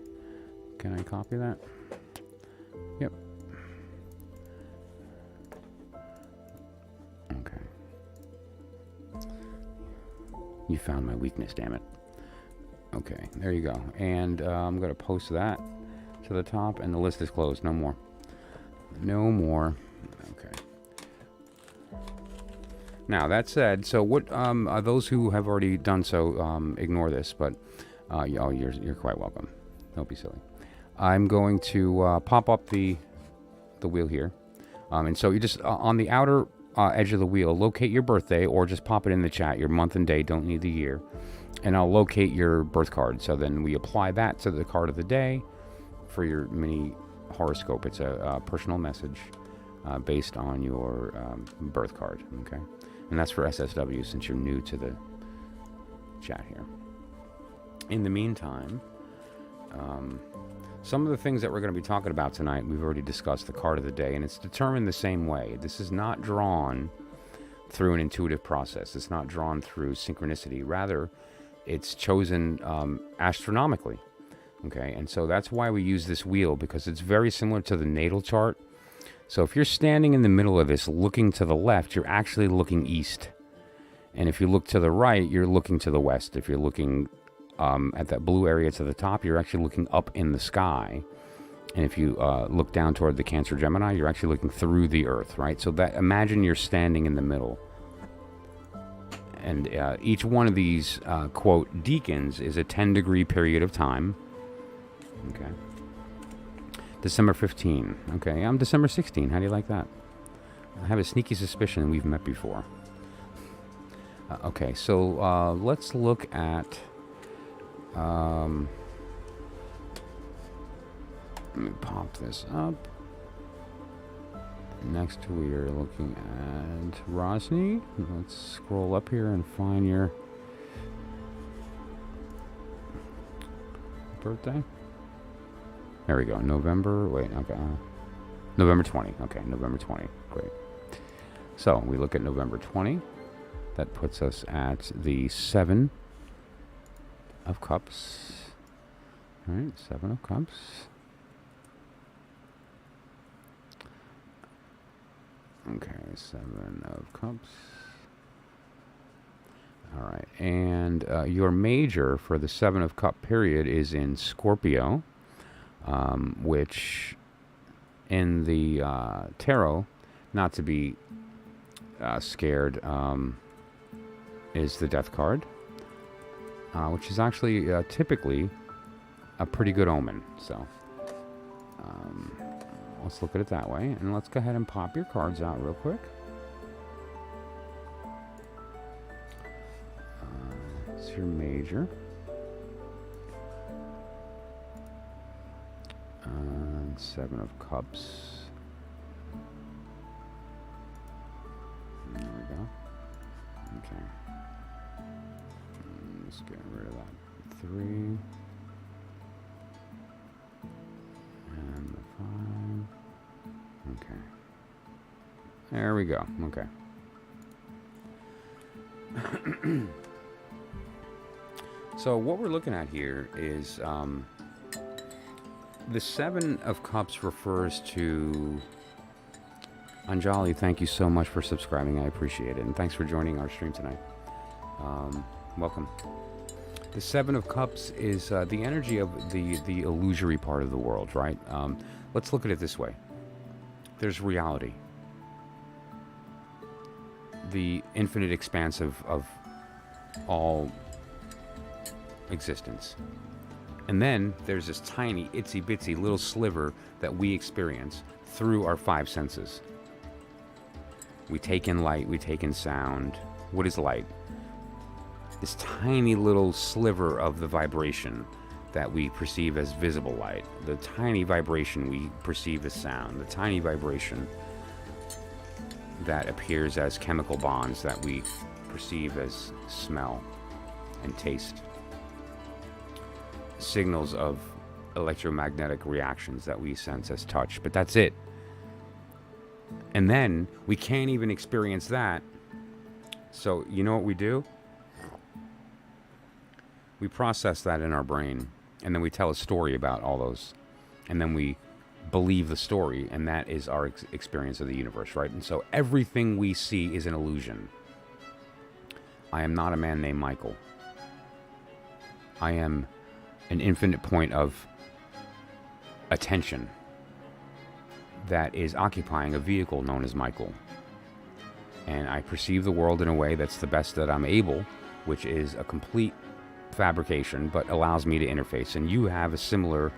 Can I copy that? Yep. Okay. You found my weakness, damn it. Okay, there you go. And I'm going to post that to the top, and the list is closed. No more. No more. Okay. Now, that said, so what, those who have already done so, ignore this, but, you're quite welcome. Don't be silly. I'm going to, pop up the wheel here. And so you just, on the outer edge of the wheel, locate your birthday, or just pop it in the chat, your month and day, don't need the year. And I'll locate your birth card. So then we apply that to the card of the day for your mini horoscope. It's a personal message based on your birth card, okay? And that's for SSW since you're new to the chat here. In the meantime, some of the things that we're going to be talking about tonight, we've already discussed the card of the day, and it's determined the same way. This is not drawn through an intuitive process. It's not drawn through synchronicity. Rather, it's chosen astronomically. Okay, and so that's why we use this wheel, because it's very similar to the natal chart. So if you're standing in the middle of this looking to the left, you're actually looking east. And if you look to the right, you're looking to the west. If you're looking at that blue area to the top, you're actually looking up in the sky. And if you look down toward the Cancer Gemini, you're actually looking through the earth, right? So that, imagine you're standing in the middle. And each one of these, quote, deacons is a 10-degree period of time. Okay. December 15. Okay, I'm December 16. How do you like that? I have a sneaky suspicion we've met before. Okay, so let's look at... let me pop this up. Next we are looking at Rosny. Let's scroll up here and find your birthday. There we go. November, wait, okay. November 20. Okay, November 20. Great. So we look at November 20. That puts us at the 7 of Cups. All right, 7 of Cups. Okay, 7 of Cups. All right, and your major for the 7 of Cup period is in Scorpio, which in the tarot, not to be scared, is the Death card, which is actually typically a pretty good omen. So let's look at it that way, and let's go ahead and pop your cards out real quick. It's your major. And 7 of Cups. There we go. Okay. Let's get rid of that 3. And the 5. Okay. There we go. Okay. So what we're looking at here is The Seven of Cups refers to... Anjali, thank you so much for subscribing. I appreciate it. And thanks for joining our stream tonight. Welcome. The Seven of Cups is the energy of the illusory part of the world, right? Let's look at it this way. There's reality. The infinite expanse of all existence. And then there's this tiny, itsy-bitsy little sliver that we experience through our five senses. We take in light, we take in sound. What is light? This tiny little sliver of the vibration that we perceive as visible light. The tiny vibration we perceive as sound. The tiny vibration that appears as chemical bonds that we perceive as smell and taste. Signals of electromagnetic reactions that we sense as touch. But that's it. And then we can't even experience that. So you know what we do? We process that in our brain, and then we tell a story about all those, and then we believe the story, and that is our experience of the universe, right? And so everything we see is an illusion. I am not a man named Michael. I am an infinite point of attention that is occupying a vehicle known as Michael. And I perceive the world in a way that's the best that I'm able, which is a complete fabrication, but allows me to interface. And you have a similar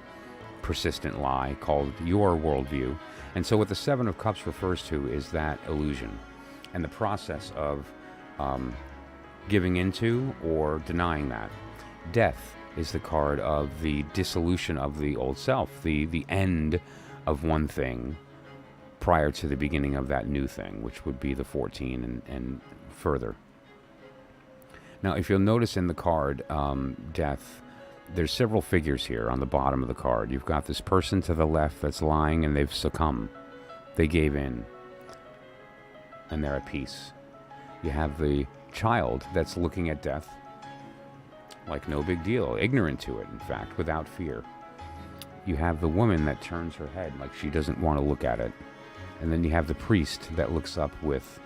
persistent lie called your worldview. And so what the Seven of Cups refers to is that illusion and the process of giving into or denying that. Death is the card of the dissolution of the old self, the end of one thing prior to the beginning of that new thing, which would be the 14 and further. Now, if you'll notice in the card, death, there's several figures here on the bottom of the card. You've got this person to the left that's lying and they've succumbed. They gave in and they're at peace. You have the child that's looking at death like no big deal, ignorant to it, in fact, without fear. You have the woman that turns her head like she doesn't want to look at it. And then you have the priest that looks up with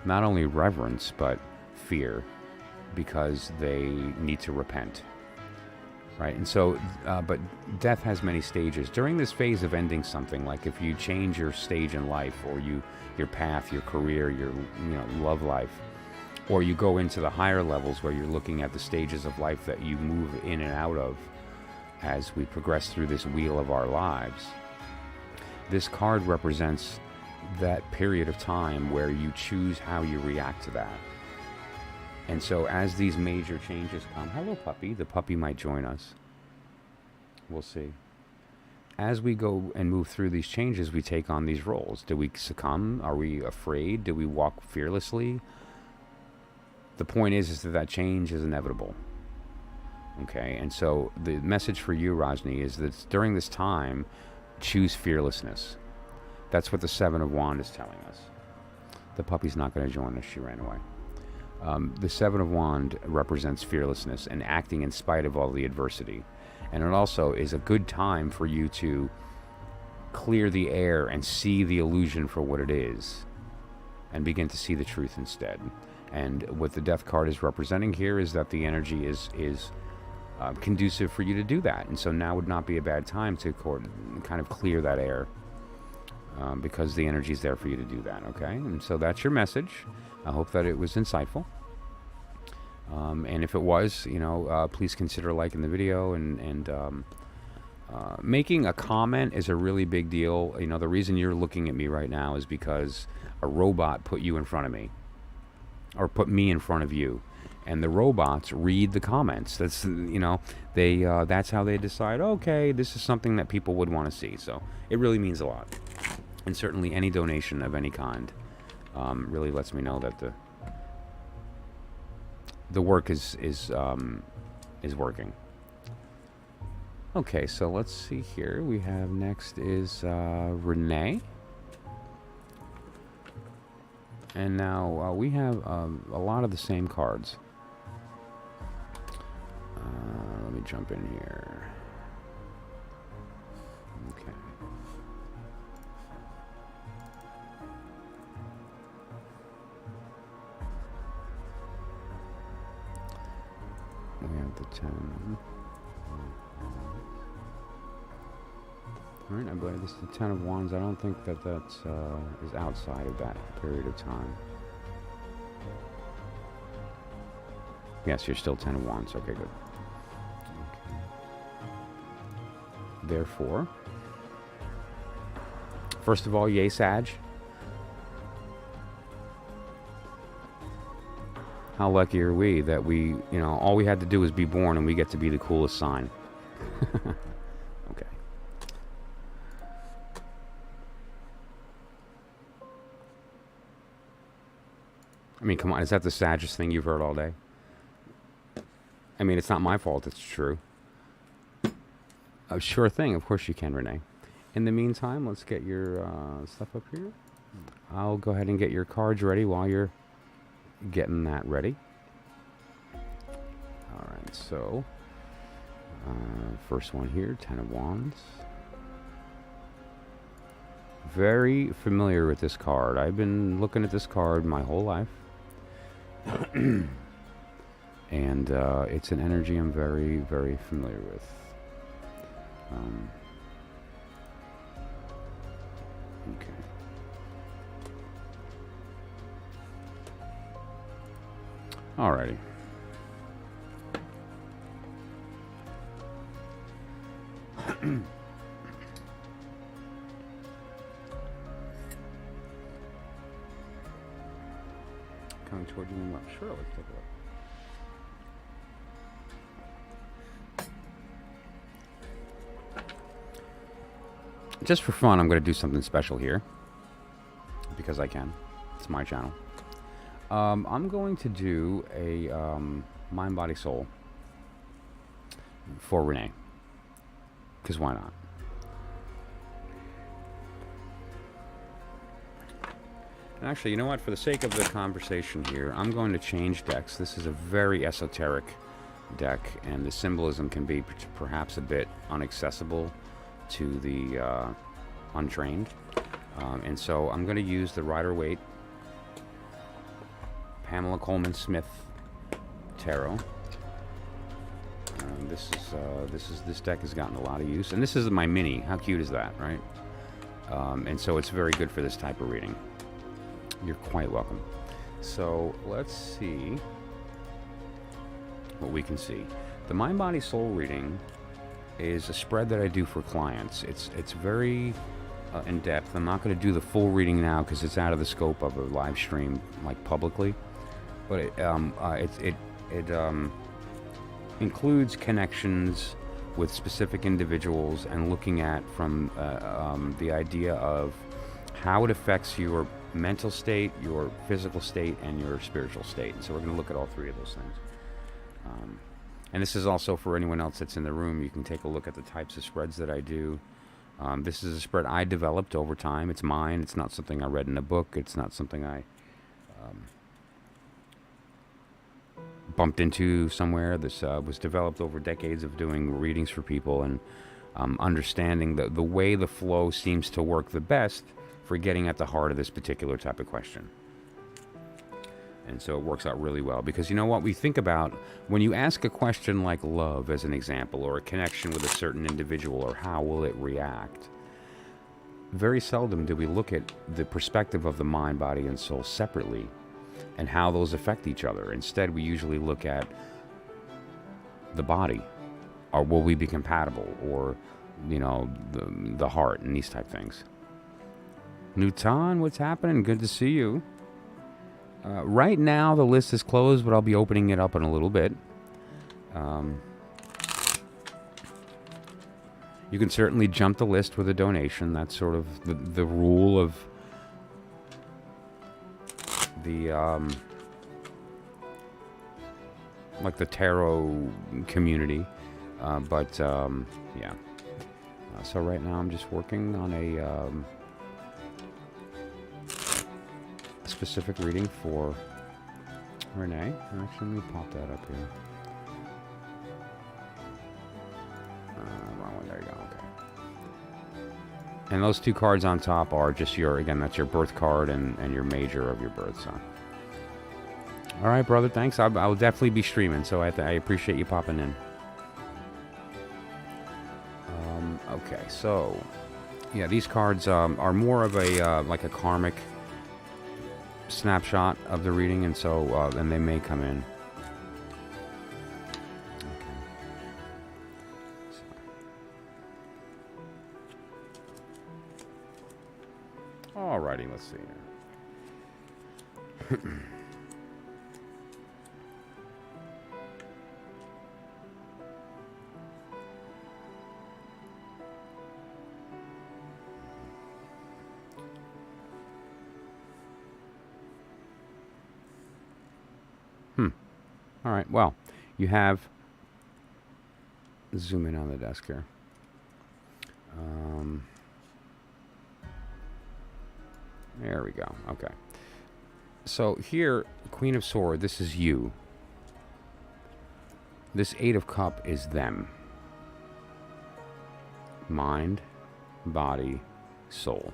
not only reverence, but fear, because they need to repent. Right? And so, but death has many stages. During this phase of ending something, like if you change your stage in life, or your path, your career, your love life, or you go into the higher levels where you're looking at the stages of life that you move in and out of as we progress through this wheel of our lives. This card represents that period of time where you choose how you react to that. And so as these major changes come, hello puppy, the puppy might join us. We'll see. As we go and move through these changes, we take on these roles. Do we succumb? Are we afraid? Do we walk fearlessly? The point is that change is inevitable. Okay, and so the message for you, Rajni, is that during this time, choose fearlessness. That's what the Seven of Wands is telling us. The puppy's not going to join us. She ran away. The Seven of Wands represents fearlessness and acting in spite of all the adversity. And it also is a good time for you to clear the air and see the illusion for what it is and begin to see the truth instead. And what the Death card is representing here is that the energy is conducive for you to do that. And so now would not be a bad time to kind of clear that air because the energy is there for you to do that, okay? And so that's your message. I hope that it was insightful. And if it was, please consider liking the video and making a comment is a really big deal. The reason you're looking at me right now is because a robot put you in front of me, or put me in front of you. And the robots read the comments. That's, that's how they decide, okay, this is something that people would want to see. So it really means a lot. And certainly any donation of any kind really lets me know that the work is working. Okay, so let's see here. We have next is Renee. And now we have a lot of the same cards. Let me jump in here. the 10. Alright, I believe this is the 10 of Wands. I don't think that is outside of that period of time. Yes, you're still 10 of Wands. Okay, good. Okay. Therefore, first of all, yay, Sag. How lucky are we that we, all we had to do was be born and we get to be the coolest sign. Okay. I mean, come on, is that the saddest thing you've heard all day? I mean, it's not my fault, it's true. Sure thing, of course you can, Renee. In the meantime, let's get your stuff up here. I'll go ahead and get your cards ready while you're getting that ready. Alright, so, first one here, 10 of Wands. Very familiar with this card. I've been looking at this card my whole life. And it's an energy I'm very, very familiar with. Okay. Alrighty. Coming towards you in what? Sure, let's take a look. Just for fun, I'm going to do something special here. Because I can. It's my channel. I'm going to do a mind, body, soul for Renee. Because why not? And actually, you know what? For the sake of the conversation here, I'm going to change decks. This is a very esoteric deck, and the symbolism can be perhaps a bit inaccessible to the untrained. And so I'm going to use the Rider-Waite Pamela Coleman Smith Tarot. This deck has gotten a lot of use, and this is my mini. How cute is that, right? And so it's very good for this type of reading. You're quite welcome. So let's see what we can see. The Mind, Body, Soul reading is a spread that I do for clients. It's very in depth. I'm not going to do the full reading now because it's out of the scope of a live stream, like publicly. But it includes connections with specific individuals and looking at from the idea of how it affects your mental state, your physical state, and your spiritual state. And so we're going to look at all three of those things. And this is also for anyone else that's in the room. You can take a look at the types of spreads that I do. This is a spread I developed over time. It's mine. It's not something I read in a book. It's not something I bumped into somewhere. This was developed over decades of doing readings for people and understanding the way the flow seems to work the best for getting at the heart of this particular type of question. And so it works out really well because you know what we think about when you ask a question like love as an example, or a connection with a certain individual, or how will it react, very seldom do we look at the perspective of the mind, body, and soul separately and how those affect each other. Instead, we usually look at the body, or will we be compatible, or the heart, and these type things. Newton, what's happening? Good to see you. Right now, the list is closed, but I'll be opening it up in a little bit. You can certainly jump the list with a donation. That's sort of the rule of the like the tarot community. Yeah. So right now, I'm just working on a specific reading for Renee. Actually, let me pop that up here. Wrong one. There you go. Okay. And those two cards on top are just that's your birth card and your major of your birth sign. All right, brother. Thanks. I'll definitely be streaming, so I appreciate you popping in. Okay, so yeah, these cards are more of a like a karmic snapshot of the reading, and so and they may come in. Okay. So. Alrighty, let's see here. All right, well, you have... Zoom in on the desk here. There we go. Okay. So here, Queen of Swords, this is you. This Eight of Cup is them. Mind, body, soul.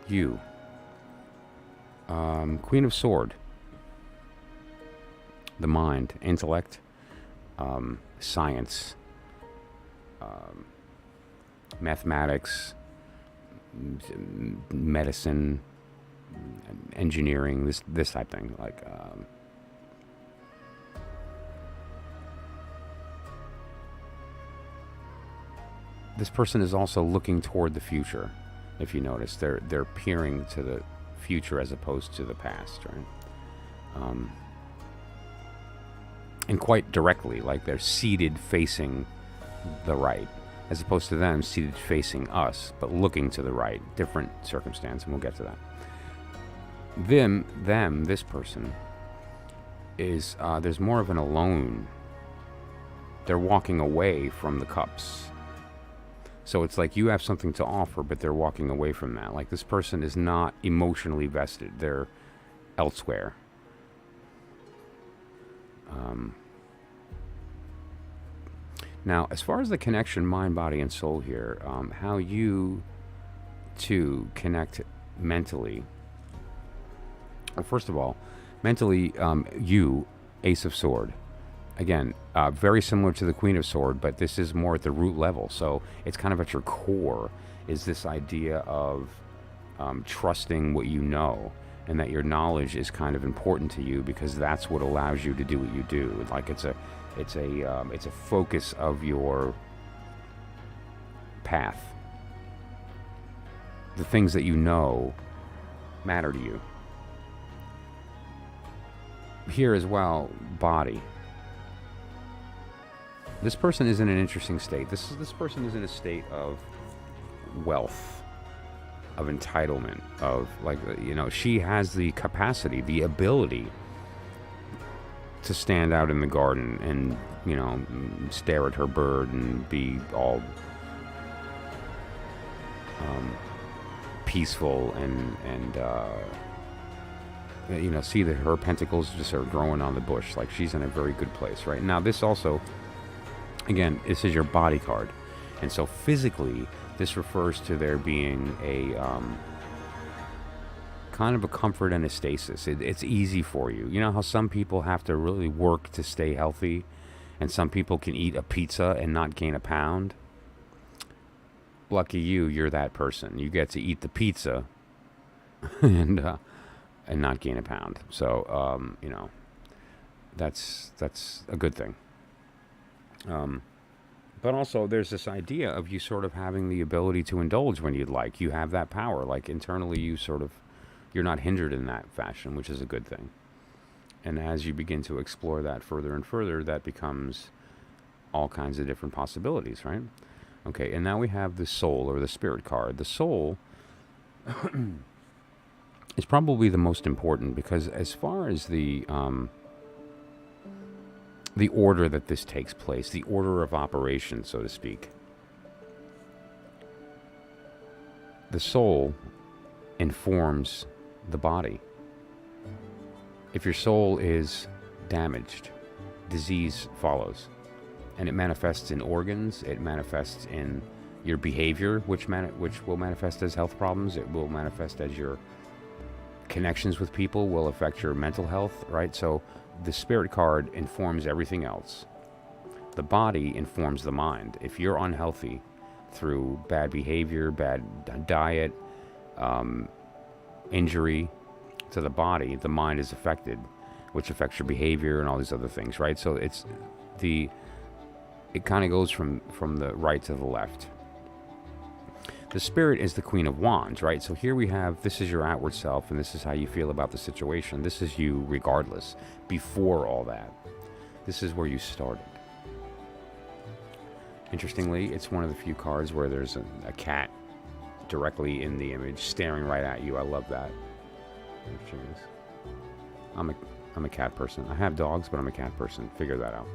You. Queen of Swords. The mind, intellect, science, mathematics, medicine, engineering, this type thing. Like, this person is also looking toward the future. If you notice, they're peering to the future as opposed to the past, right? And quite directly, like they're seated facing the right, as opposed to them seated facing us, but looking to the right. Different circumstance, and we'll get to that. This person is, there's more of an alone. They're walking away from the cups. So it's like you have something to offer, but they're walking away from that. Like this person is not emotionally vested. They're elsewhere. Now, as far as the connection, mind, body, and soul here, how you two connect mentally. Well, first of all, mentally, you, Ace of Sword. Again, very similar to the Queen of Sword, but this is more at the root level. So it's kind of at your core, is this idea of trusting what you know, and that your knowledge is kind of important to you because that's what allows you to do what you do. Like it's a focus of your path. The things that you know matter to you. Here as well, body. This person is in an interesting state. This person is in a state of wealth, of entitlement, of like, you know, she has the capacity, the ability to stand out in the garden and, you know, stare at her bird and be all peaceful and you know, see that her pentacles just are growing on the bush. Like she's in a very good place right now. This also, again, this is your body card, and so physically this refers to there being a kind of a comfort and a stasis. It's easy for you. You know how some people have to really work to stay healthy, and some people can eat a pizza and not gain a pound? Lucky you, you're that person. You get to eat the pizza and not gain a pound. So, you know, that's a good thing. But also there's this idea of you sort of having the ability to indulge when you'd like. You have that power. Like internally you're not hindered in that fashion, which is a good thing. And as you begin to explore that further and further, that becomes all kinds of different possibilities, right? Okay, and now we have the soul or the spirit card. The soul is probably the most important because as far as the order that this takes place, the order of operation, so to speak, the soul informs the body. If your soul is damaged, disease follows. And it manifests in organs, it manifests in your behavior, which will manifest as health problems, it will manifest as your connections with people will affect your mental health, right? So the spirit card informs everything else. The body informs the mind. If you're unhealthy through bad behavior, bad diet, injury to the body, the mind is affected, which affects your behavior and all these other things, right? So it kind of goes from the right to the left. The spirit is the Queen of Wands, right? So here we have, this is your outward self, and this is how you feel about the situation. This is you regardless, before all that. This is where you started. Interestingly, it's one of the few cards where there's a cat directly in the image, staring right at you. I love that. I'm a cat person. I have dogs, but I'm a cat person. Figure that out.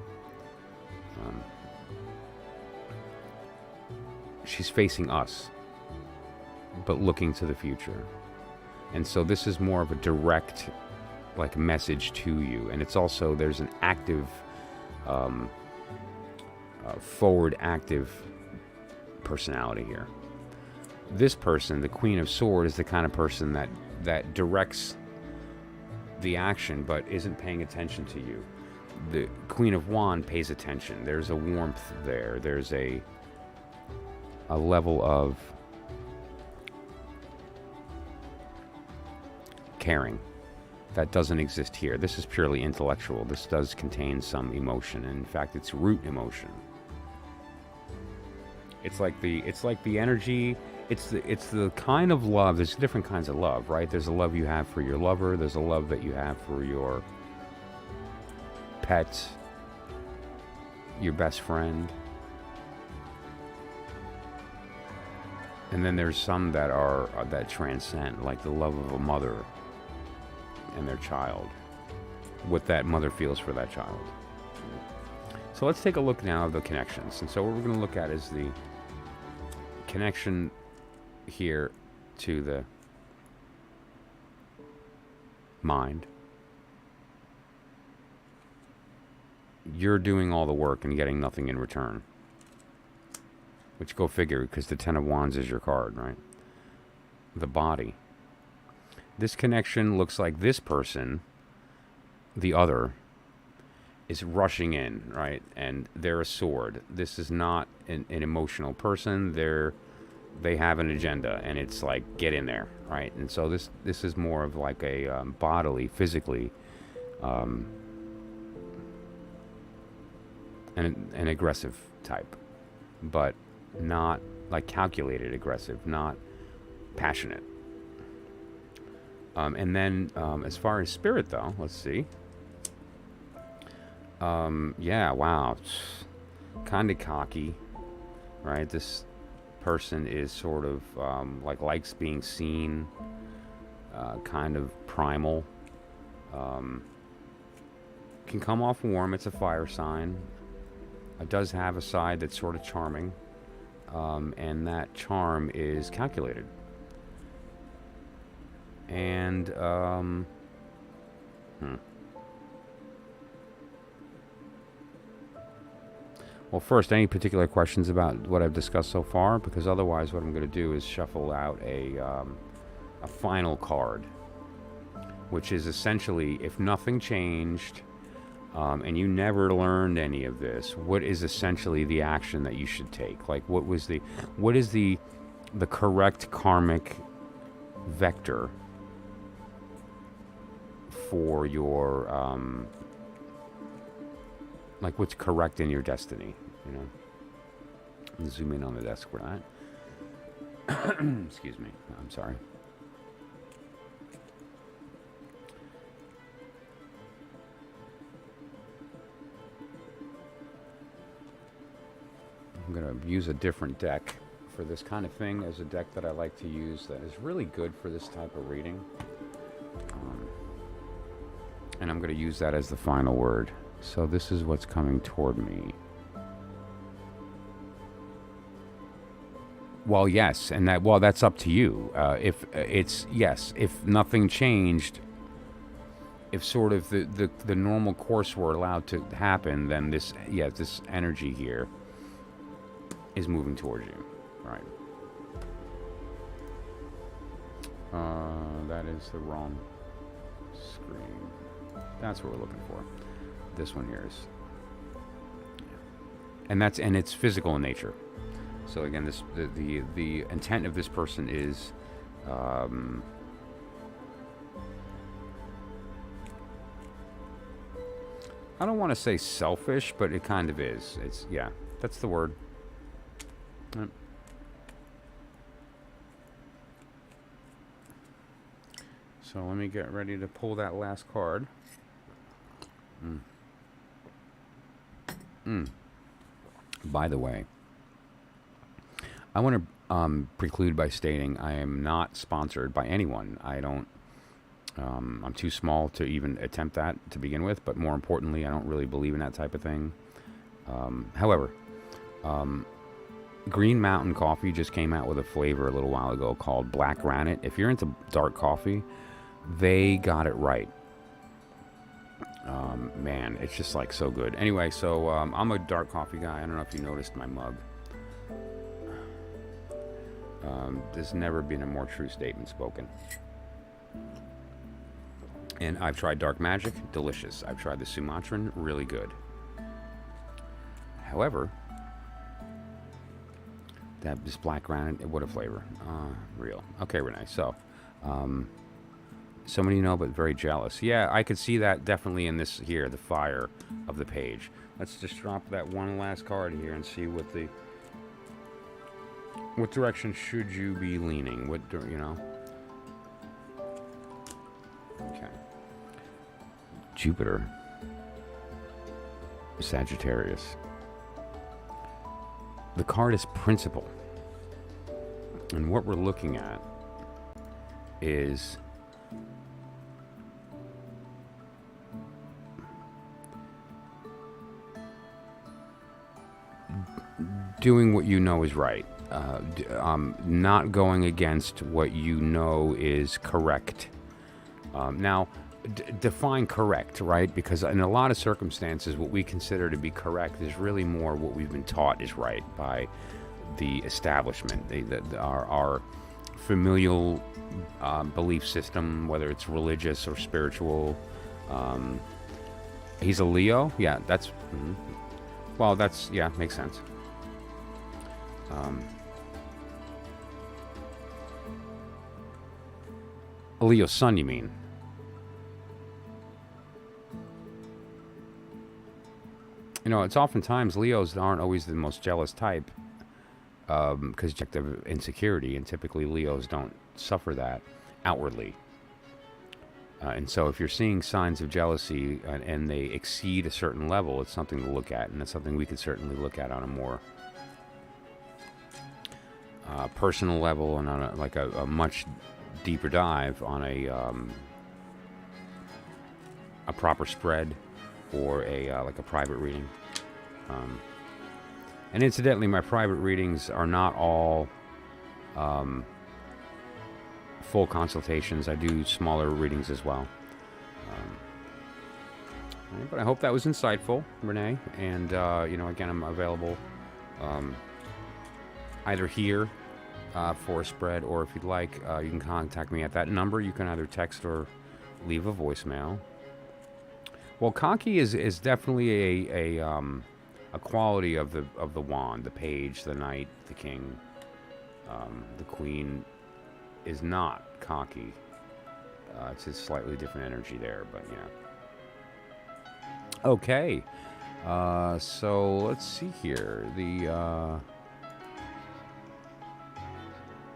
She's facing us, but looking to the future. And so this is more of a direct, like, message to you. And it's also, there's an active, forward active personality here. This person, the Queen of Swords, is the kind of person that directs the action but isn't paying attention to you. The Queen of Wands pays attention. There's a warmth there. There's a level of caring that doesn't exist here. This is purely intellectual. This does contain some emotion. And in fact, it's root emotion. It's like the energy. It's the kind of love. There's different kinds of love, right? There's a love you have for your lover. There's a love that you have for your pet, your best friend. And then there's some that are that transcend, like the love of a mother and their child, what that mother feels for that child. So let's take a look now at the connections. And so what we're going to look at is the connection here to the mind. You're doing all the work and getting nothing in return. Which, go figure, because the Ten of Wands is your card, right? The body. This connection looks like this person, the other, is rushing in, right? And they're a sword. This is not an emotional person. They have an agenda, and it's like, get in there, right? And so this is more of like a bodily, physically, an aggressive type, but not like calculated aggressive, not passionate. And then as far as spirit, though, let's see. Yeah, wow. Kind of cocky, right? This person is sort of likes being seen, kind of primal. Can come off warm. It's a fire sign. It does have a side that's sort of charming. And that charm is calculated. And, Well, first, any particular questions about what I've discussed so far? Because otherwise what I'm going to do is shuffle out a final card, which is essentially, if nothing changed, and you never learned any of this, what is essentially the action that you should take? Like, what is the correct karmic vector for your, like, what's correct in your destiny, you know? I'll zoom in on the desk for that. Excuse me, I'm sorry. I'm going to use a different deck for this kind of thing. There's a deck that I like to use that is really good for this type of reading. And I'm going to use that as the final word. So this is what's coming toward me. Well, yes, and that's up to you. If nothing changed, if sort of the normal course were allowed to happen, then this energy here is moving towards you, right? That that is the wrong screen. That's what we're looking for. This one here is, and it's physical in nature. So again, the intent of this person is, I don't want to say selfish, but it kind of is. It's, yeah, that's the word. Yep. So let me get ready to pull that last card. By the way, I want to preclude by stating I am not sponsored by anyone. I don't. I'm too small to even attempt that to begin with, but more importantly, I don't really believe in that type of thing. However, Green Mountain Coffee just came out with a flavor a little while ago called Black Granite. If you're into dark coffee, they got it right. Man, it's just like so good. Anyway, so I'm a dark coffee guy. I don't know if you noticed my mug. There's never been a more true statement spoken. And I've tried Dark Magic, delicious. I've tried the Sumatran, really good. However, this Black Granite, what a flavor. Real. Okay, Renee. So, somebody you know, but very jealous. Yeah, I could see that definitely in this here, the fire of the page. Let's just drop that one last card here and see what direction should you be leaning? You know? Okay. Jupiter. Sagittarius. The card is principle. And what we're looking at is doing what you know is right. Not going against what you know is correct. Now, define correct, right? Because in a lot of circumstances, what we consider to be correct is really more what we've been taught is right by the establishment, our familial belief system, whether it's religious or spiritual. He's a Leo? Yeah, that's... Well, that's... Yeah, makes sense. A Leo sun, you mean? You know, it's oftentimes Leos aren't always the most jealous type because of insecurity, and typically Leos don't suffer that outwardly. And so if you're seeing signs of jealousy and they exceed a certain level, it's something to look at, and it's something we could certainly look at on a more personal level and on a much deeper dive on a proper spread or like a private reading. And incidentally, my private readings are not all full consultations. I do smaller readings as well. But I hope that was insightful, Renee. And, you know, again, I'm available either here for a spread, or if you'd like, you can contact me at that number. You can either text or leave a voicemail. Well, cocky is definitely a quality of the wand, the page, the knight, the king. The queen is not cocky. It's a slightly different energy there, but yeah. Okay. So let's see here. The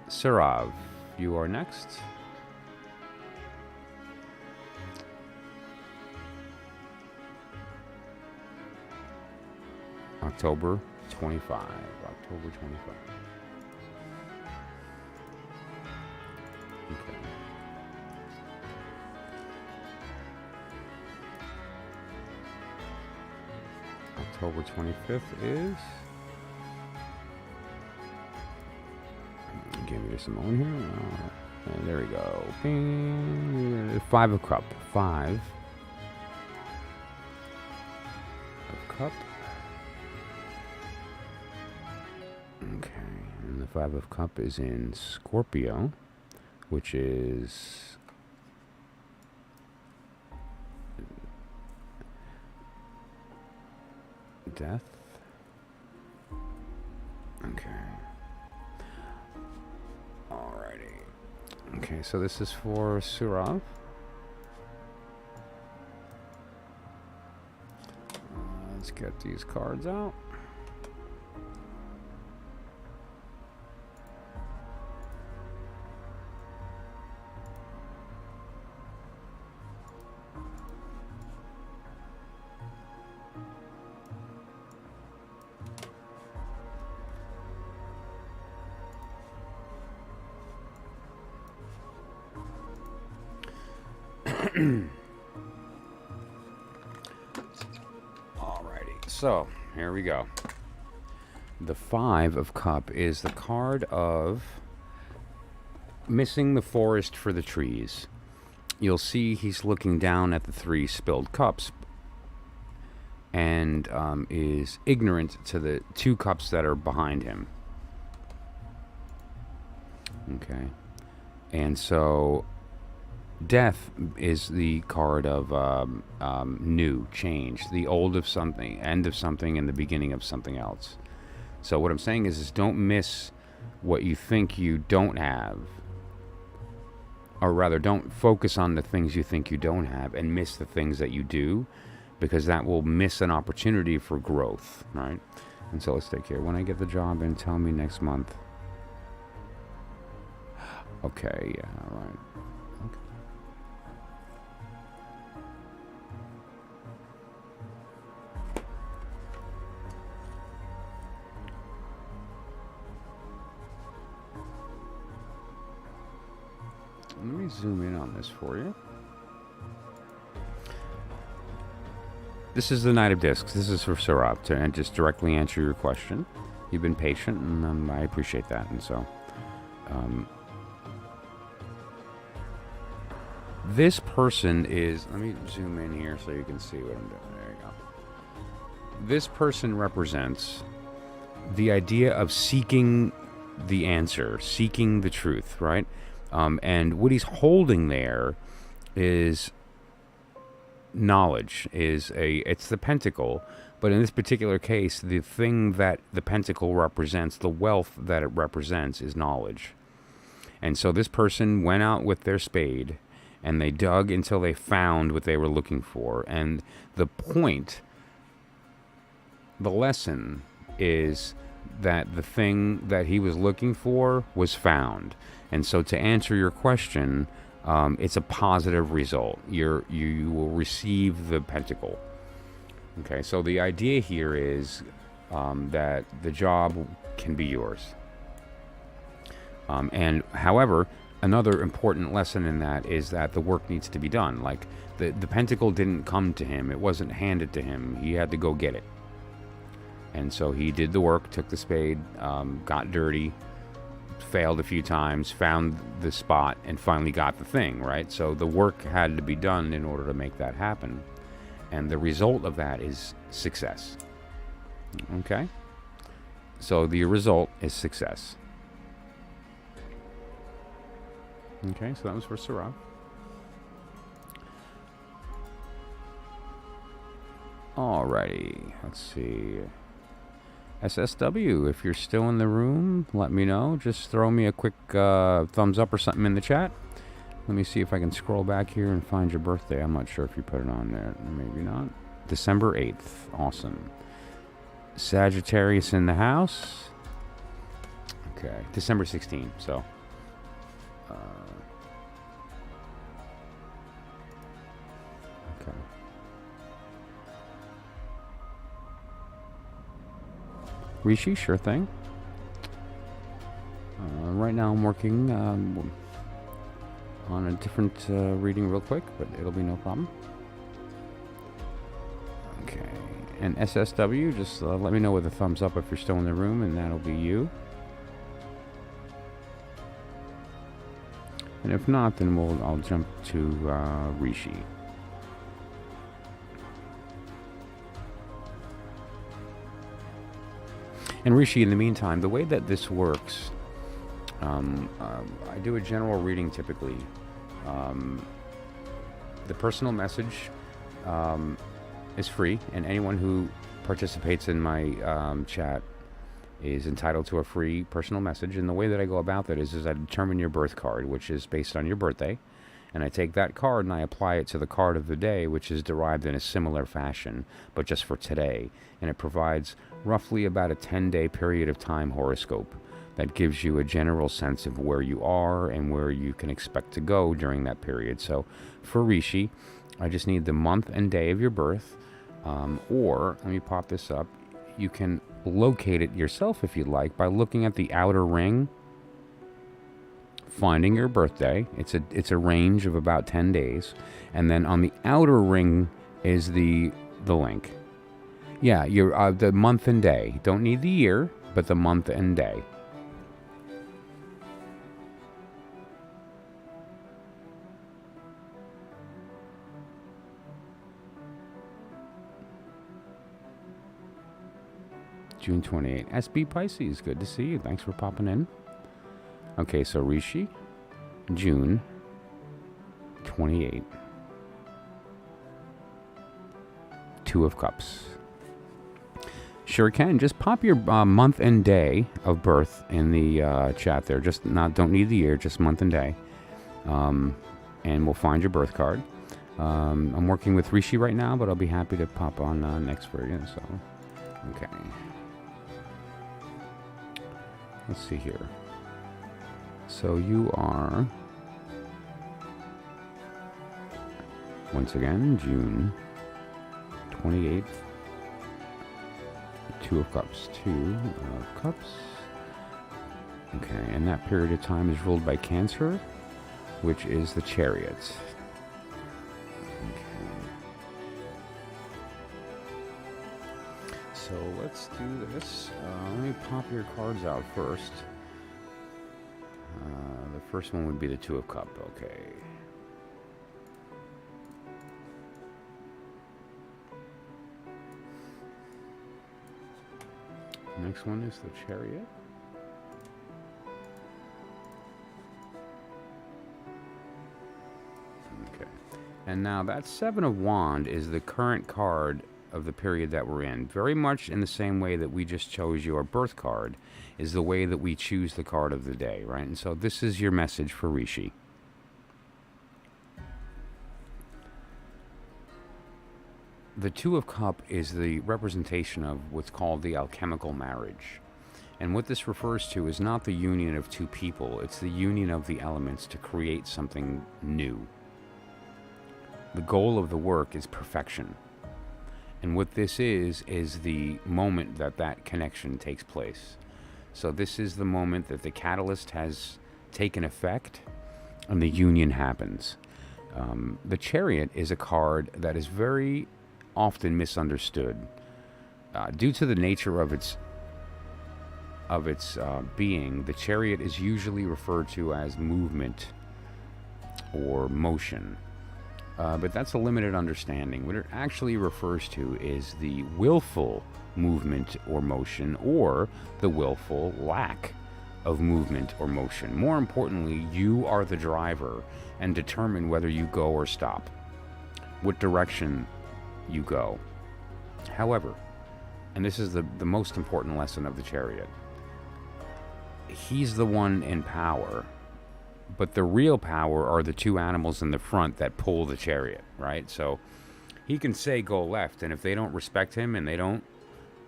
Sarav, you are next. October 25. October 25. Okay. October 25th is... Give me just a moment here. And there we go. Bing. 5 of Cup. 5 of Cup. Okay. And the 5 of Cup is in Scorpio, which is Death. Okay. Alrighty. Okay, so this is for Surav. Let's get these cards out. Alrighty, so here we go. The Five of Cup is the card of missing the forest for the trees. You'll see he's looking down at the 3 spilled cups and is ignorant to the 2 cups that are behind him. Okay. And so Death is the card of new, change, the old of something, end of something, and the beginning of something else. So what I'm saying is don't miss what you think you don't have, or rather don't focus on the things you think you don't have and miss the things that you do, because that will miss an opportunity for growth, right? And so let's take here. When I get the job in, tell me next month. Okay, yeah, all right. Okay. Let me zoom in on this for you. This is the Knight of Discs. This is for Saurabh to just directly answer your question. You've been patient, and I appreciate that. And so, this person is... Let me zoom in here so you can see what I'm doing. There you go. This person represents the idea of seeking the answer, seeking the truth, right? And what he's holding there is knowledge. It's the pentacle, but in this particular case, the thing that the pentacle represents, the wealth that it represents, is knowledge. And so this person went out with their spade and they dug until they found what they were looking for. And the point, the lesson, is that the thing that he was looking for was found. And so to answer your question, it's a positive result. You will receive the pentacle. Okay, so the idea here is that the job can be yours. And however, another important lesson in that is that the work needs to be done. Like the pentacle didn't come to him. It wasn't handed to him. He had to go get it. And so he did the work, took the spade, got dirty, failed a few times, found the spot, and finally got the thing, right? So the work had to be done in order to make that happen. And the result of that is success. Okay? So the result is success. Okay, so that was for Saurabh. Alrighty, let's see. SSW, if you're still in the room, let me know. Just throw me a quick thumbs up or something in the chat. Let me see if I can scroll back here and find your birthday. I'm not sure if you put it on there. Maybe not. December 8th. Awesome. Sagittarius in the house. Okay. December 16th. So. Okay. Rishi, sure thing. Right now I'm working on a different reading real quick, but it'll be no problem. Okay. And SSW, just let me know with a thumbs up if you're still in the room, and that'll be you. And if not, then I'll jump to Rishi. And Rishi, in the meantime, the way that this works, I do a general reading typically. The personal message is free, and anyone who participates in my chat is entitled to a free personal message. And the way that I go about that is I determine your birth card, which is based on your birthday. And I take that card and I apply it to the card of the day, which is derived in a similar fashion, but just for today. And it provides roughly about a 10-day period of time horoscope that gives you a general sense of where you are and where you can expect to go during that period. So for Rishi, I just need the month and day of your birth, or let me pop this up. You can locate it yourself if you'd like by looking at the outer ring, finding your birthday. It's a range of about 10 days, and then on the outer ring is the link. Yeah, your the month and day. Don't need the year, but the month and day. June 28. SB Pisces, good to see you. Thanks for popping in. Okay, so Rishi, June 28. Two of Cups. Sure can. Just pop your month and day of birth in the chat there. Just don't need the year, just month and day. And we'll find your birth card. I'm working with Rishi right now, but I'll be happy to pop on next for you. So, okay. Let's see here. So you are, once again, June 28th. Two of Cups. Two of Cups. Okay, and that period of time is ruled by Cancer, which is the Chariot. So let's do this. Let me pop your cards out first. The first one would be the Two of Cups. Okay. Next one is the Chariot. Okay. And now that Seven of Wands is the current card of the period that we're in. Very much in the same way that we just chose your birth card is the way that we choose the card of the day, right? And so this is your message for Rishi. The Two of Cups is the representation of what's called the alchemical marriage. And what this refers to is not the union of two people, it's the union of the elements to create something new. The goal of the work is perfection. And what this is the moment that connection takes place. So this is the moment that the catalyst has taken effect and the union happens. The Chariot is a card that is very often misunderstood due to the nature of its being. The Chariot is usually referred to as movement or motion. But that's a limited understanding. What it actually refers to is the willful movement or motion, or the willful lack of movement or motion. More importantly, you are the driver and determine whether you go or stop, what direction you go. However, and this is the most important lesson of the Chariot, he's the one in power. But the real power are the two animals in the front that pull the Chariot, right? So he can say go left, and if they don't respect him and they don't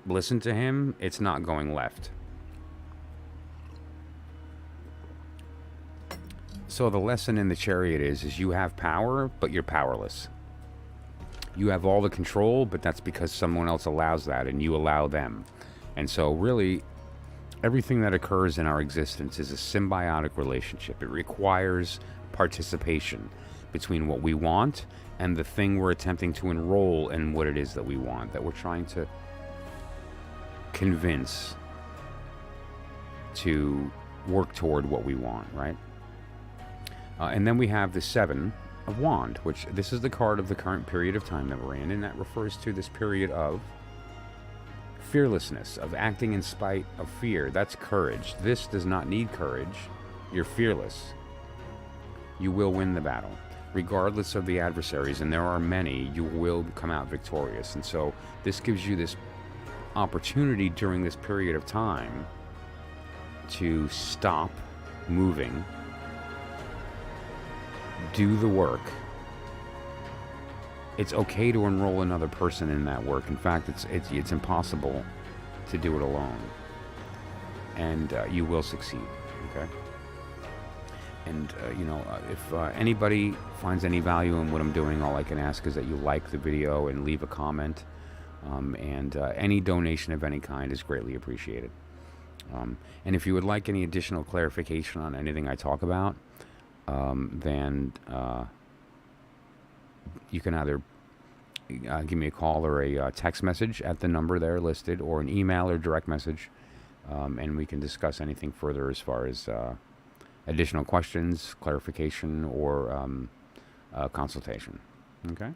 listen to him, it's not going left. So the lesson in the Chariot is you have power, but you're powerless. You have all the control, but that's because someone else allows that, and you allow them. And so really, everything that occurs in our existence is a symbiotic relationship. It requires participation between what we want and the thing we're attempting to enroll in what it is that we want, that we're trying to convince to work toward what we want, right? And then we have the Seven of Wands, which this is the card of the current period of time that we're in, and that refers to this period of fearlessness, of acting in spite of fear. That's courage. This does not need courage. You're fearless. You will win the battle. Regardless of the adversaries, and there are many, you will come out victorious. And so this gives you this opportunity during this period of time to stop moving, do the work. It's okay to enroll another person in that work. In fact, it's impossible to do it alone, and you will succeed. Okay. And if anybody finds any value in what I'm doing, all I can ask is that you like the video and leave a comment. And any donation of any kind is greatly appreciated. And if you would like any additional clarification on anything I talk about, then you can either give me a call or a text message at the number there listed, or an email or direct message, and we can discuss anything further as far as additional questions, clarification, or consultation. Okay?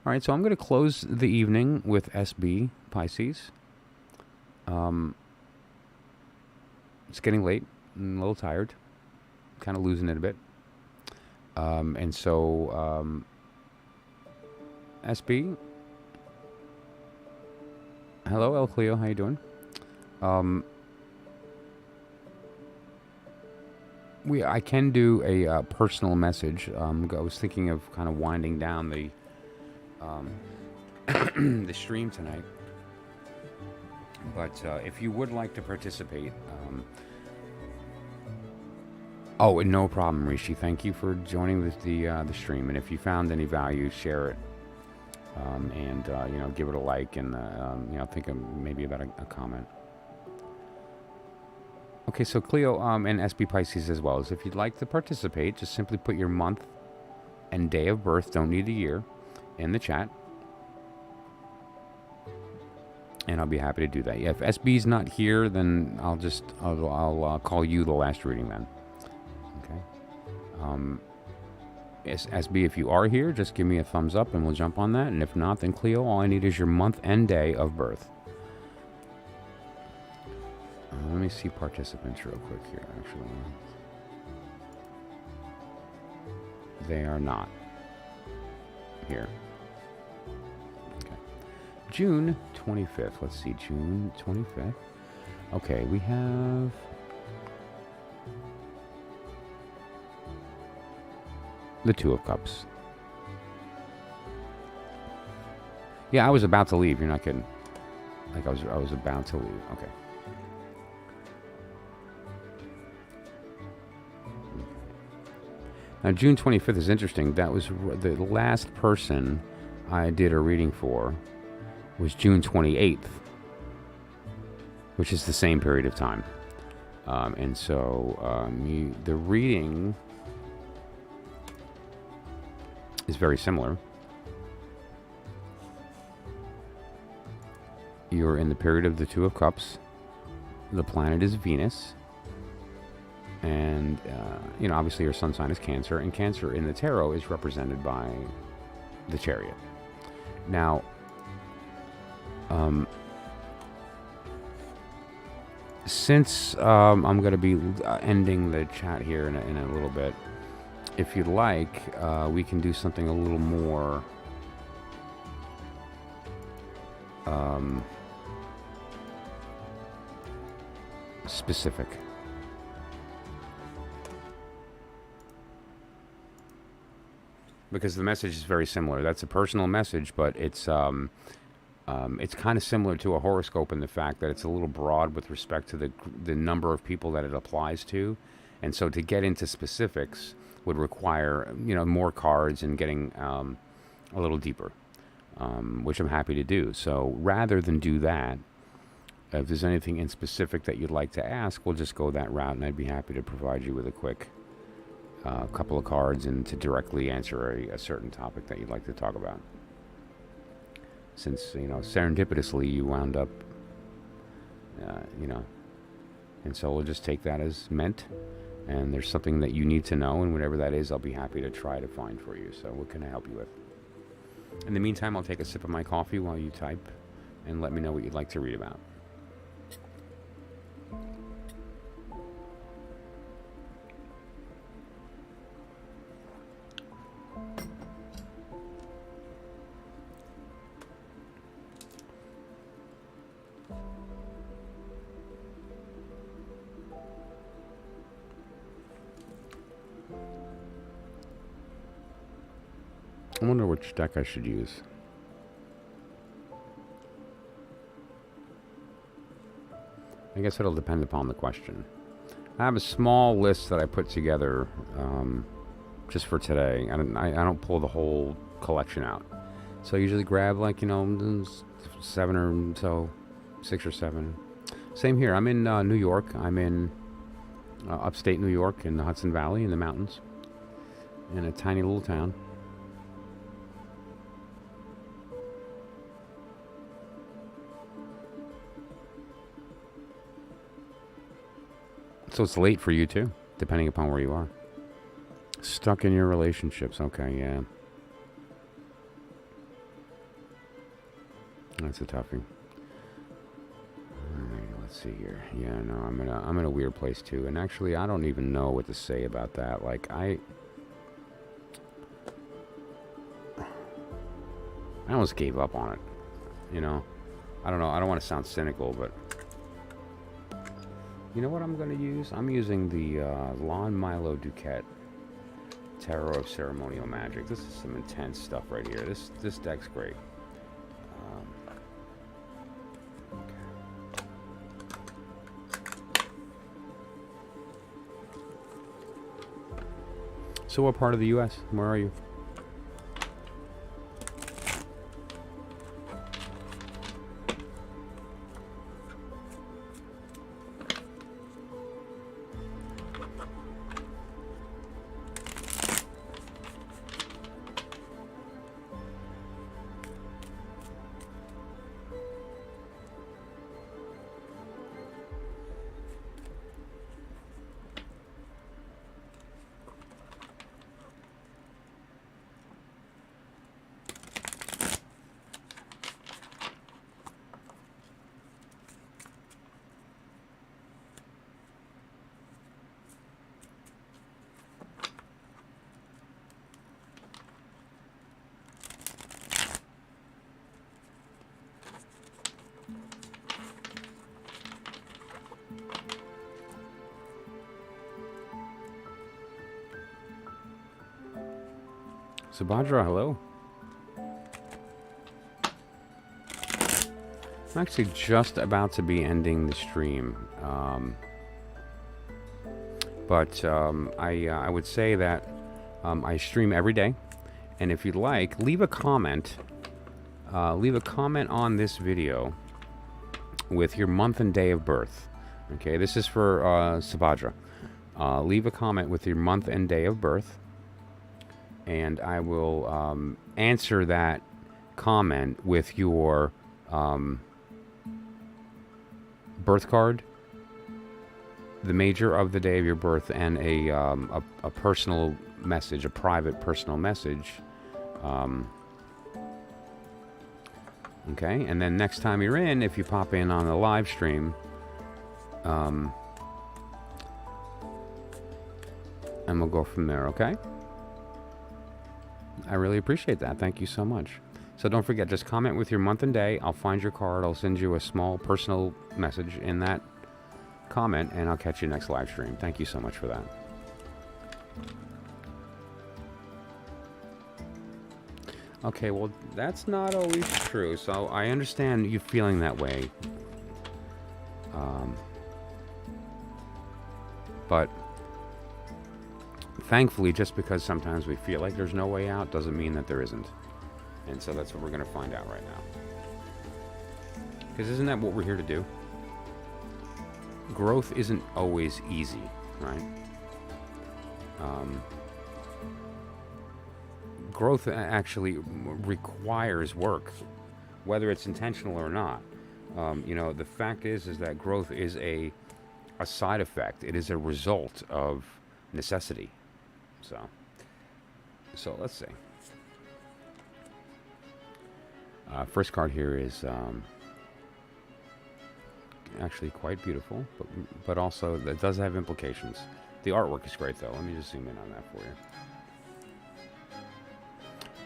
All right, so I'm going to close the evening with SB Pisces. It's getting late. I'm a little tired. Kind of losing it a bit. And so, SB. Hello, El Cleo. How you doing? I can do a personal message. I was thinking of kind of winding down the the stream tonight. But if you would like to participate, oh, no problem, Rishi. Thank you for joining the stream. And if you found any value, share it, and give it a like, and think maybe about a comment. Okay, so Cleo and SB Pisces as well. If you'd like to participate, just simply put your month and day of birth, don't need the year, in the chat, and I'll be happy to do that. Yeah, if SB's not here, then I'll call you the last reading then. Okay. SB, if you are here, just give me a thumbs up and we'll jump on that. And if not, then Cleo, all I need is your month and day of birth. Let me see participants real quick here, actually. They are not here. Okay. June 25th. Let's see, June 25th. Okay, we have... the Two of Cups. Yeah, I was about to leave. You're not kidding. Like I was about to leave. Okay. Now, June 25th is interesting. That was the last person I did a reading for was June 28th, which is the same period of time. And so the reading is very similar. You're in the period of the Two of Cups. The planet is Venus. And, obviously your sun sign is Cancer, and Cancer in the tarot is represented by the Chariot. Now, since I'm going to be ending the chat here in a little bit, if you'd like, we can do something a little more specific. Because the message is very similar. That's a personal message, but it's kind of similar to a horoscope in the fact that it's a little broad with respect to the number of people that it applies to, and so to get into specifics would require more cards and getting a little deeper, which I'm happy to do. So rather than do that, if there's anything in specific that you'd like to ask, we'll just go that route, and I'd be happy to provide you with a quick couple of cards and to directly answer a certain topic that you'd like to talk about. Since, serendipitously you wound up, and so we'll just take that as meant, and there's something that you need to know, and whatever that is, I'll be happy to try to find for you. So what can I help you with? In the meantime, I'll take a sip of my coffee while you type and let me know what you'd like to read about. I wonder which deck I should use. I guess it'll depend upon the question. I have a small list that I put together just for today. I don't pull the whole collection out. So I usually grab like, 7 or so, 6 or 7. Same here. I'm in New York. I'm in upstate New York in the Hudson Valley in the mountains. In a tiny little town. So it's late for you too, depending upon where you are. Stuck in your relationships. Okay, yeah. That's a toughie. Alright, let's see here. Yeah, no, I'm in a weird place too. And actually, I don't even know what to say about that. Like, I almost gave up on it. I don't know. I don't want to sound cynical, but you know what I'm going to use? I'm using the Lon Milo Duquette Tarot of Ceremonial Magic. This is some intense stuff right here. This deck's great. So what part of the U.S.? Where are you? Subhadra, hello. I'm actually just about to be ending the stream. But I would say that I stream every day. And if you'd like, leave a comment. Leave a comment on this video with your month and day of birth. Okay, this is for Subhadra. Leave a comment with your month and day of birth. And I will answer that comment with your birth card, the major of the day of your birth, and a personal message, a private personal message. Okay, and then next time you're in, if you pop in on the live stream, and we'll go from there, okay? I really appreciate that. Thank you so much. So don't forget, just comment with your month and day. I'll find your card. I'll send you a small personal message in that comment, and I'll catch you next live stream. Thank you so much for that. Okay, well, that's not always true, so I understand you feeling that way. But thankfully, just because sometimes we feel like there's no way out doesn't mean that there isn't. And so that's what we're going to find out right now. Because isn't that what we're here to do? Growth isn't always easy, right? Growth actually requires work, whether it's intentional or not. The fact is that growth is a side effect. It is a result of necessity. So let's see. First card here is actually quite beautiful, but also that does have implications. The artwork is great, though. Let me just zoom in on that for you.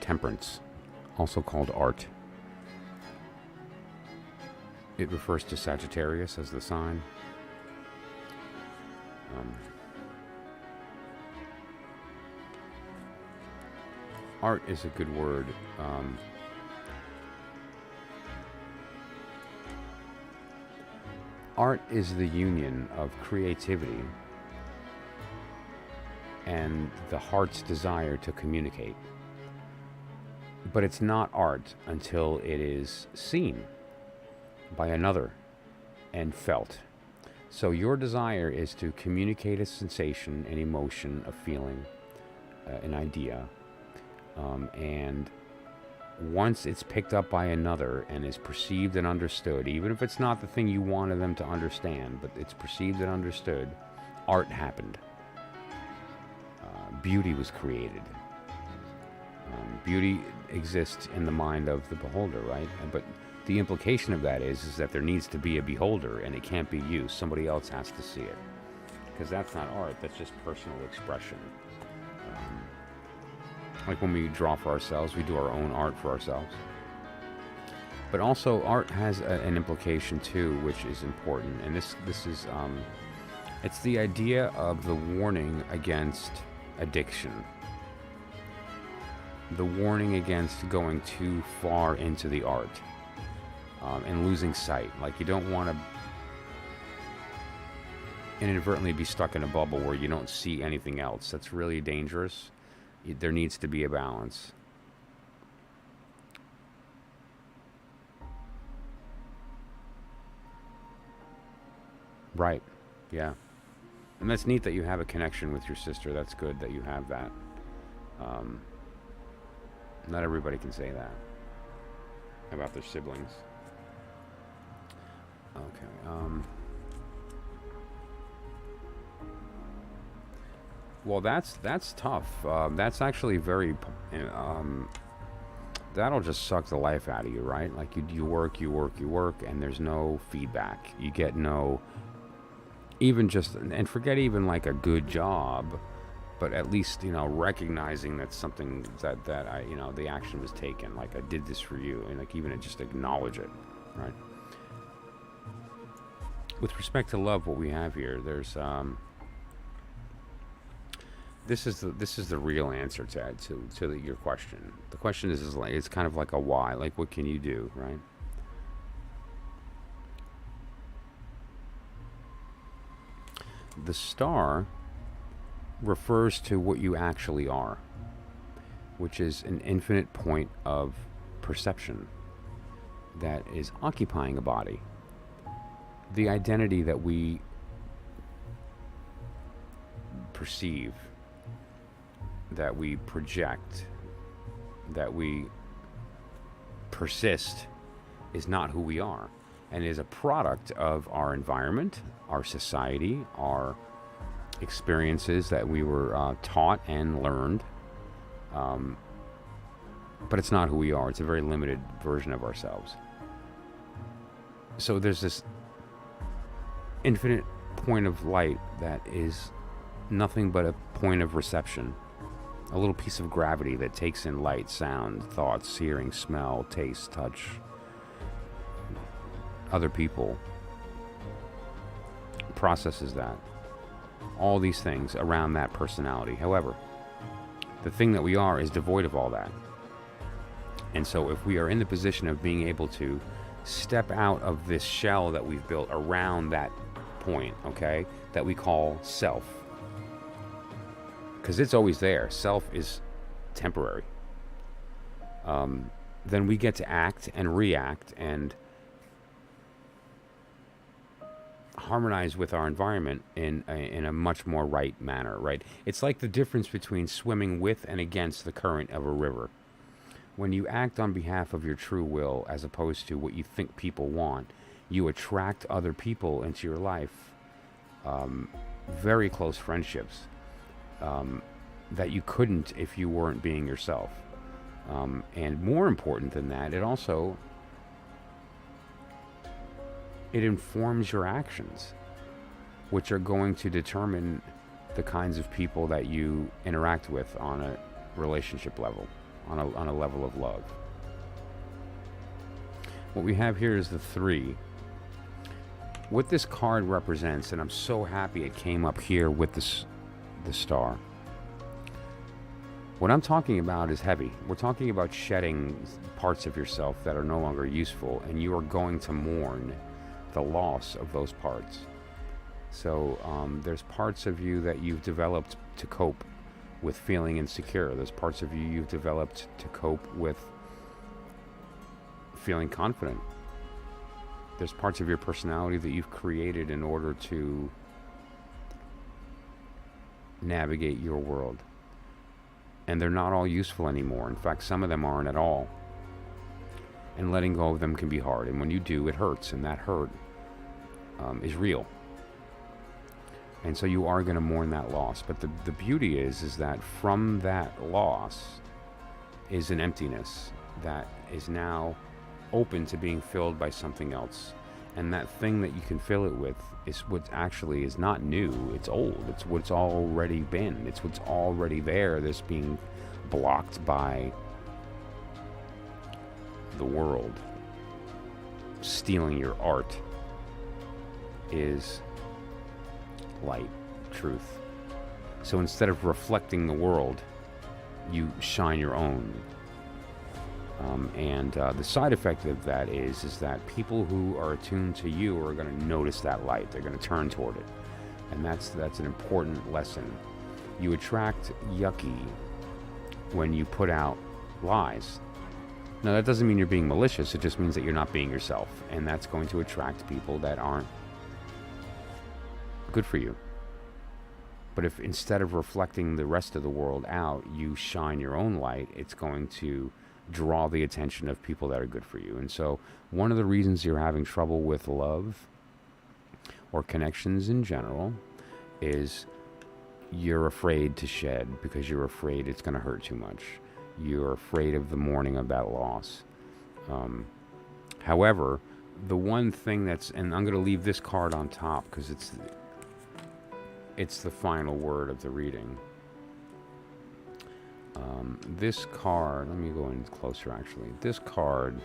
Temperance, also called art. It refers to Sagittarius as the sign. art is a good word. Art is the union of creativity and the heart's desire to communicate. But it's not art until it is seen by another and felt. So your desire is to communicate a sensation, an emotion, a feeling, an idea. And once it's picked up by another and is perceived and understood, even if it's not the thing you wanted them to understand, but it's perceived and understood, art happened. Beauty was created. Beauty exists in the mind of the beholder, right? But the implication of that is that there needs to be a beholder, and it can't be you. Somebody else has to see it. Because that's not art, that's just personal expression. Like when we draw for ourselves, we do our own art for ourselves. But also, art has an implication too, which is important. And this is, it's the idea of the warning against addiction. The warning against going too far into the art and losing sight. Like, you don't want to inadvertently be stuck in a bubble where you don't see anything else. That's really dangerous. There needs to be a balance. Right. Yeah. And that's neat that you have a connection with your sister. That's good that you have that. Not everybody can say that about their siblings. Okay. Well, that's tough. That's actually very. That'll just suck the life out of you, right? Like you work, and there's no feedback. You get no. Even just, and forget even like a good job, but at least, recognizing that something that I, the action was taken, like I did this for you, and like even just acknowledge it, right? With respect to love, what we have here, there's this is the real answer to your question. The question is like, it's kind of like a why, like what can you do, right? The star refers to what you actually are, which is an infinite point of perception that is occupying a body. The identity that we perceive, that we project, that we persist, is not who we are, and is a product of our environment, our society, our experiences that we were taught and learned. But it's not who we are. It's a very limited version of ourselves. So there's this infinite point of light that is nothing but a point of reception. A little piece of gravity that takes in light, sound, thoughts, hearing, smell, taste, touch, other people, processes that. All these things around that personality. However, the thing that we are is devoid of all that. And so if we are in the position of being able to step out of this shell that we've built around that point, okay, that we call self, because it's always there. Self is temporary. Then we get to act and react and harmonize with our environment in a much more right manner, right? It's like the difference between swimming with and against the current of a river. When you act on behalf of your true will as opposed to what you think people want, you attract other people into your life, very close friendships, that you couldn't if you weren't being yourself. And more important than that, it informs your actions, which are going to determine the kinds of people that you interact with on a relationship level, on a level of love. What we have here is the 3. What this card represents, and I'm so happy it came up here with the star. What I'm talking about is heavy. We're talking about shedding parts of yourself that are no longer useful, and you are going to mourn the loss of those parts. So there's parts of you that you've developed to cope with feeling insecure. There's parts of you you've developed to cope with feeling confident. There's parts of your personality that you've created in order to navigate your world. And they're not all useful anymore. In fact, some of them aren't at all. And letting go of them can be hard. And when you do, it hurts. And that hurt is real. And so you are going to mourn that loss. But the beauty is that from that loss is an emptiness that is now open to being filled by something else. And that thing that you can fill it with is what actually is not new. It's old. It's what's already been. It's what's already there that's being blocked by the world. Stealing your art is light, truth. So instead of reflecting the world, you shine your own. And the side effect of that is that people who are attuned to you are going to notice that light. They're going to turn toward it. And that's an important lesson. You attract yucky when you put out lies. Now, that doesn't mean you're being malicious. It just means that you're not being yourself. And that's going to attract people that aren't good for you. But if instead of reflecting the rest of the world out, you shine your own light, it's going to draw the attention of people that are good for you. And so one of the reasons you're having trouble with love or connections in general is you're afraid to shed because you're afraid it's going to hurt too much. You're afraid of the mourning of that loss. However, the one thing that's, and I'm going to leave this card on top because it's the final word of the reading. This card, let me go in closer actually. This card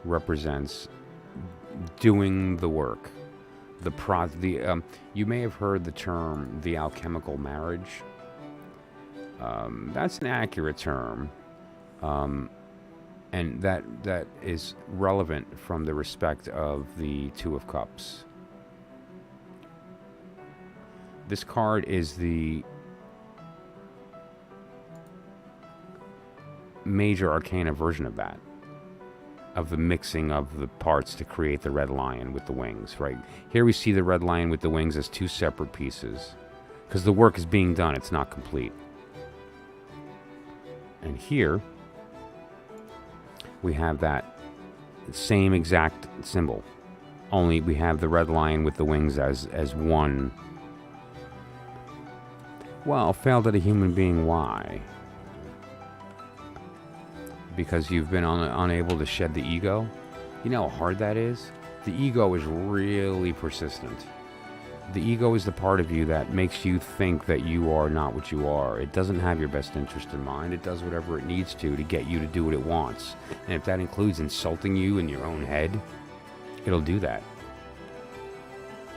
represents doing the work. You may have heard the term the alchemical marriage. That's an accurate term. And that is relevant from the respect of the Two of Cups. This card is the major arcana version of that, of the mixing of the parts to create the red lion with the wings, right? Here we see the red lion with the wings as two separate pieces because the work is being done, it's not complete. And here we have that same exact symbol, only we have the red lion with the wings as one. Well, failed at a human being, why? Because you've been unable to shed the ego. You know how hard that is? The ego is really persistent. The ego is the part of you that makes you think that you are not what you are. It doesn't have your best interest in mind. It does whatever it needs to get you to do what it wants. And if that includes insulting you in your own head, it'll do that.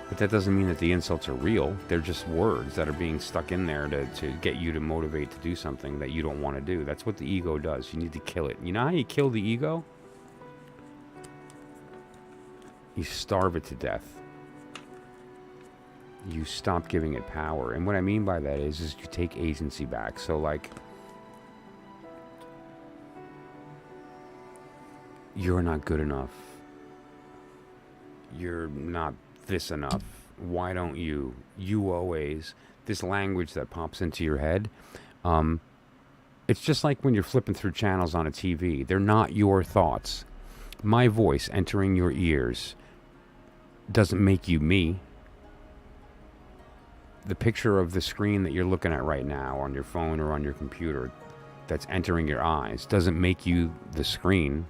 But that doesn't mean that the insults are real. They're just words that are being stuck in there to get you to motivate to do something that you don't want to do. That's what the ego does. You need to kill it. You know how you kill the ego? You starve it to death. You stop giving it power. And what I mean by that is you take agency back. So like, you're not good enough. You're not this enough. Why don't you? You always. This language that pops into your head. It's just like when you're flipping through channels on a TV. They're not your thoughts. My voice entering your ears doesn't make you me. The picture of the screen that you're looking at right now on your phone or on your computer that's entering your eyes doesn't make you the screen.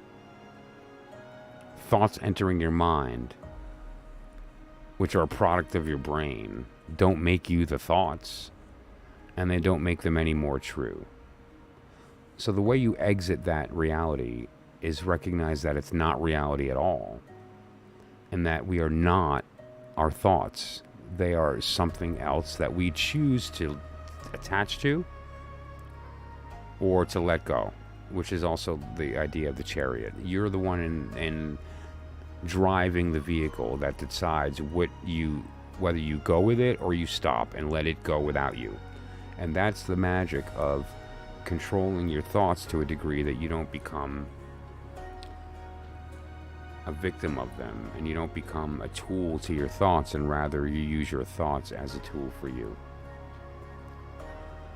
Thoughts entering your mind, which are a product of your brain, don't make you the thoughts, and they don't make them any more true. So the way you exit that reality is recognize that it's not reality at all, and that we are not our thoughts. They are something else that we choose to attach to or to let go, which is also the idea of the Chariot. You're the one in driving the vehicle that decides whether you go with it or you stop and let it go without you. And that's the magic of controlling your thoughts to a degree that you don't become a victim of them, and you don't become a tool to your thoughts, and rather you use your thoughts as a tool for you.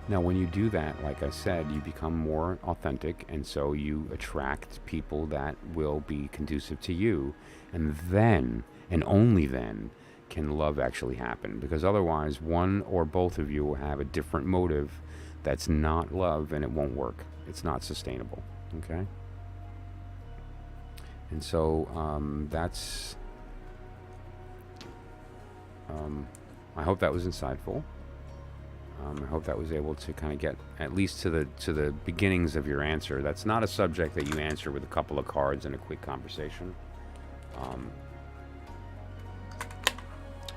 Now, when you do that, like I said, you become more authentic, and so you attract people that will be conducive to you, and then, and only then, can love actually happen, because otherwise one or both of you will have a different motive that's not love, and it won't work. It's not sustainable. Okay? And so that's I hope that was insightful. I hope that was able to kind of get at least to the beginnings of your answer. That's not a subject that you answer with a couple of cards and a quick conversation.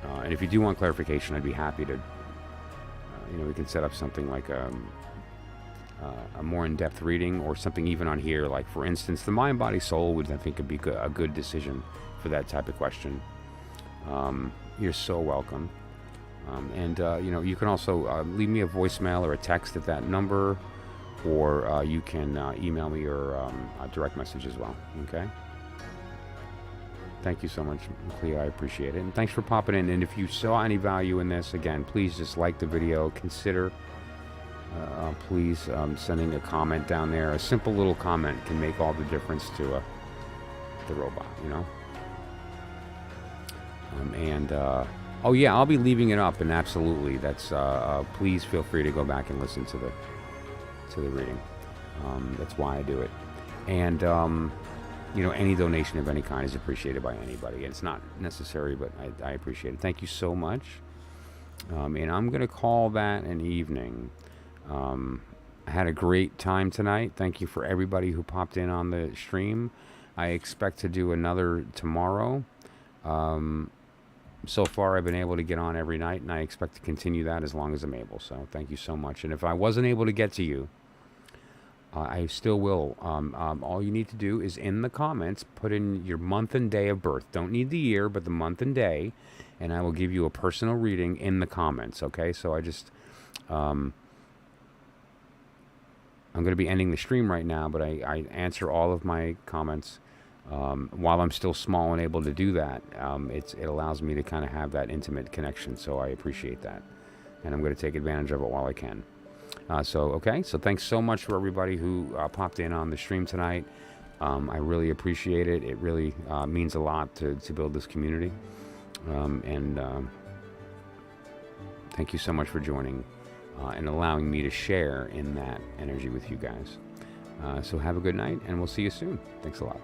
And if you do want clarification, I'd be happy to, we can set up something like a more in-depth reading, or something even on here. Like, for instance, the mind, body, soul would, I think, could be a good decision for that type of question. You're so welcome. You can also leave me a voicemail or a text at that number, or you can email me or a direct message as well. Okay? Thank you so much, Cleo. I appreciate it. And thanks for popping in. And if you saw any value in this, again, please just like the video. Consider, please, sending a comment down there. A simple little comment can make all the difference to the robot, oh yeah, I'll be leaving it up, and absolutely, that's please feel free to go back and listen to the reading. That's why I do it. And any donation of any kind is appreciated by anybody. It's not necessary, but I appreciate it. Thank you so much. And I'm going to call that an evening. I had a great time tonight. Thank you for everybody who popped in on the stream. I expect to do another tomorrow. So far, I've been able to get on every night, and I expect to continue that as long as I'm able. So thank you so much. And if I wasn't able to get to you, I still will. All you need to do is, in the comments, put in your month and day of birth. Don't need the year, but the month and day, and I will give you a personal reading in the comments. Okay? So I just, I'm going to be ending the stream right now, but I answer all of my comments. While I'm still small and able to do that, it allows me to kind of have that intimate connection. So I appreciate that, and I'm going to take advantage of it while I can. So thanks so much for everybody who popped in on the stream tonight. I really appreciate it. It really means a lot to build this community. Thank you so much for joining and allowing me to share in that energy with you guys. So have a good night, and we'll see you soon. Thanks a lot.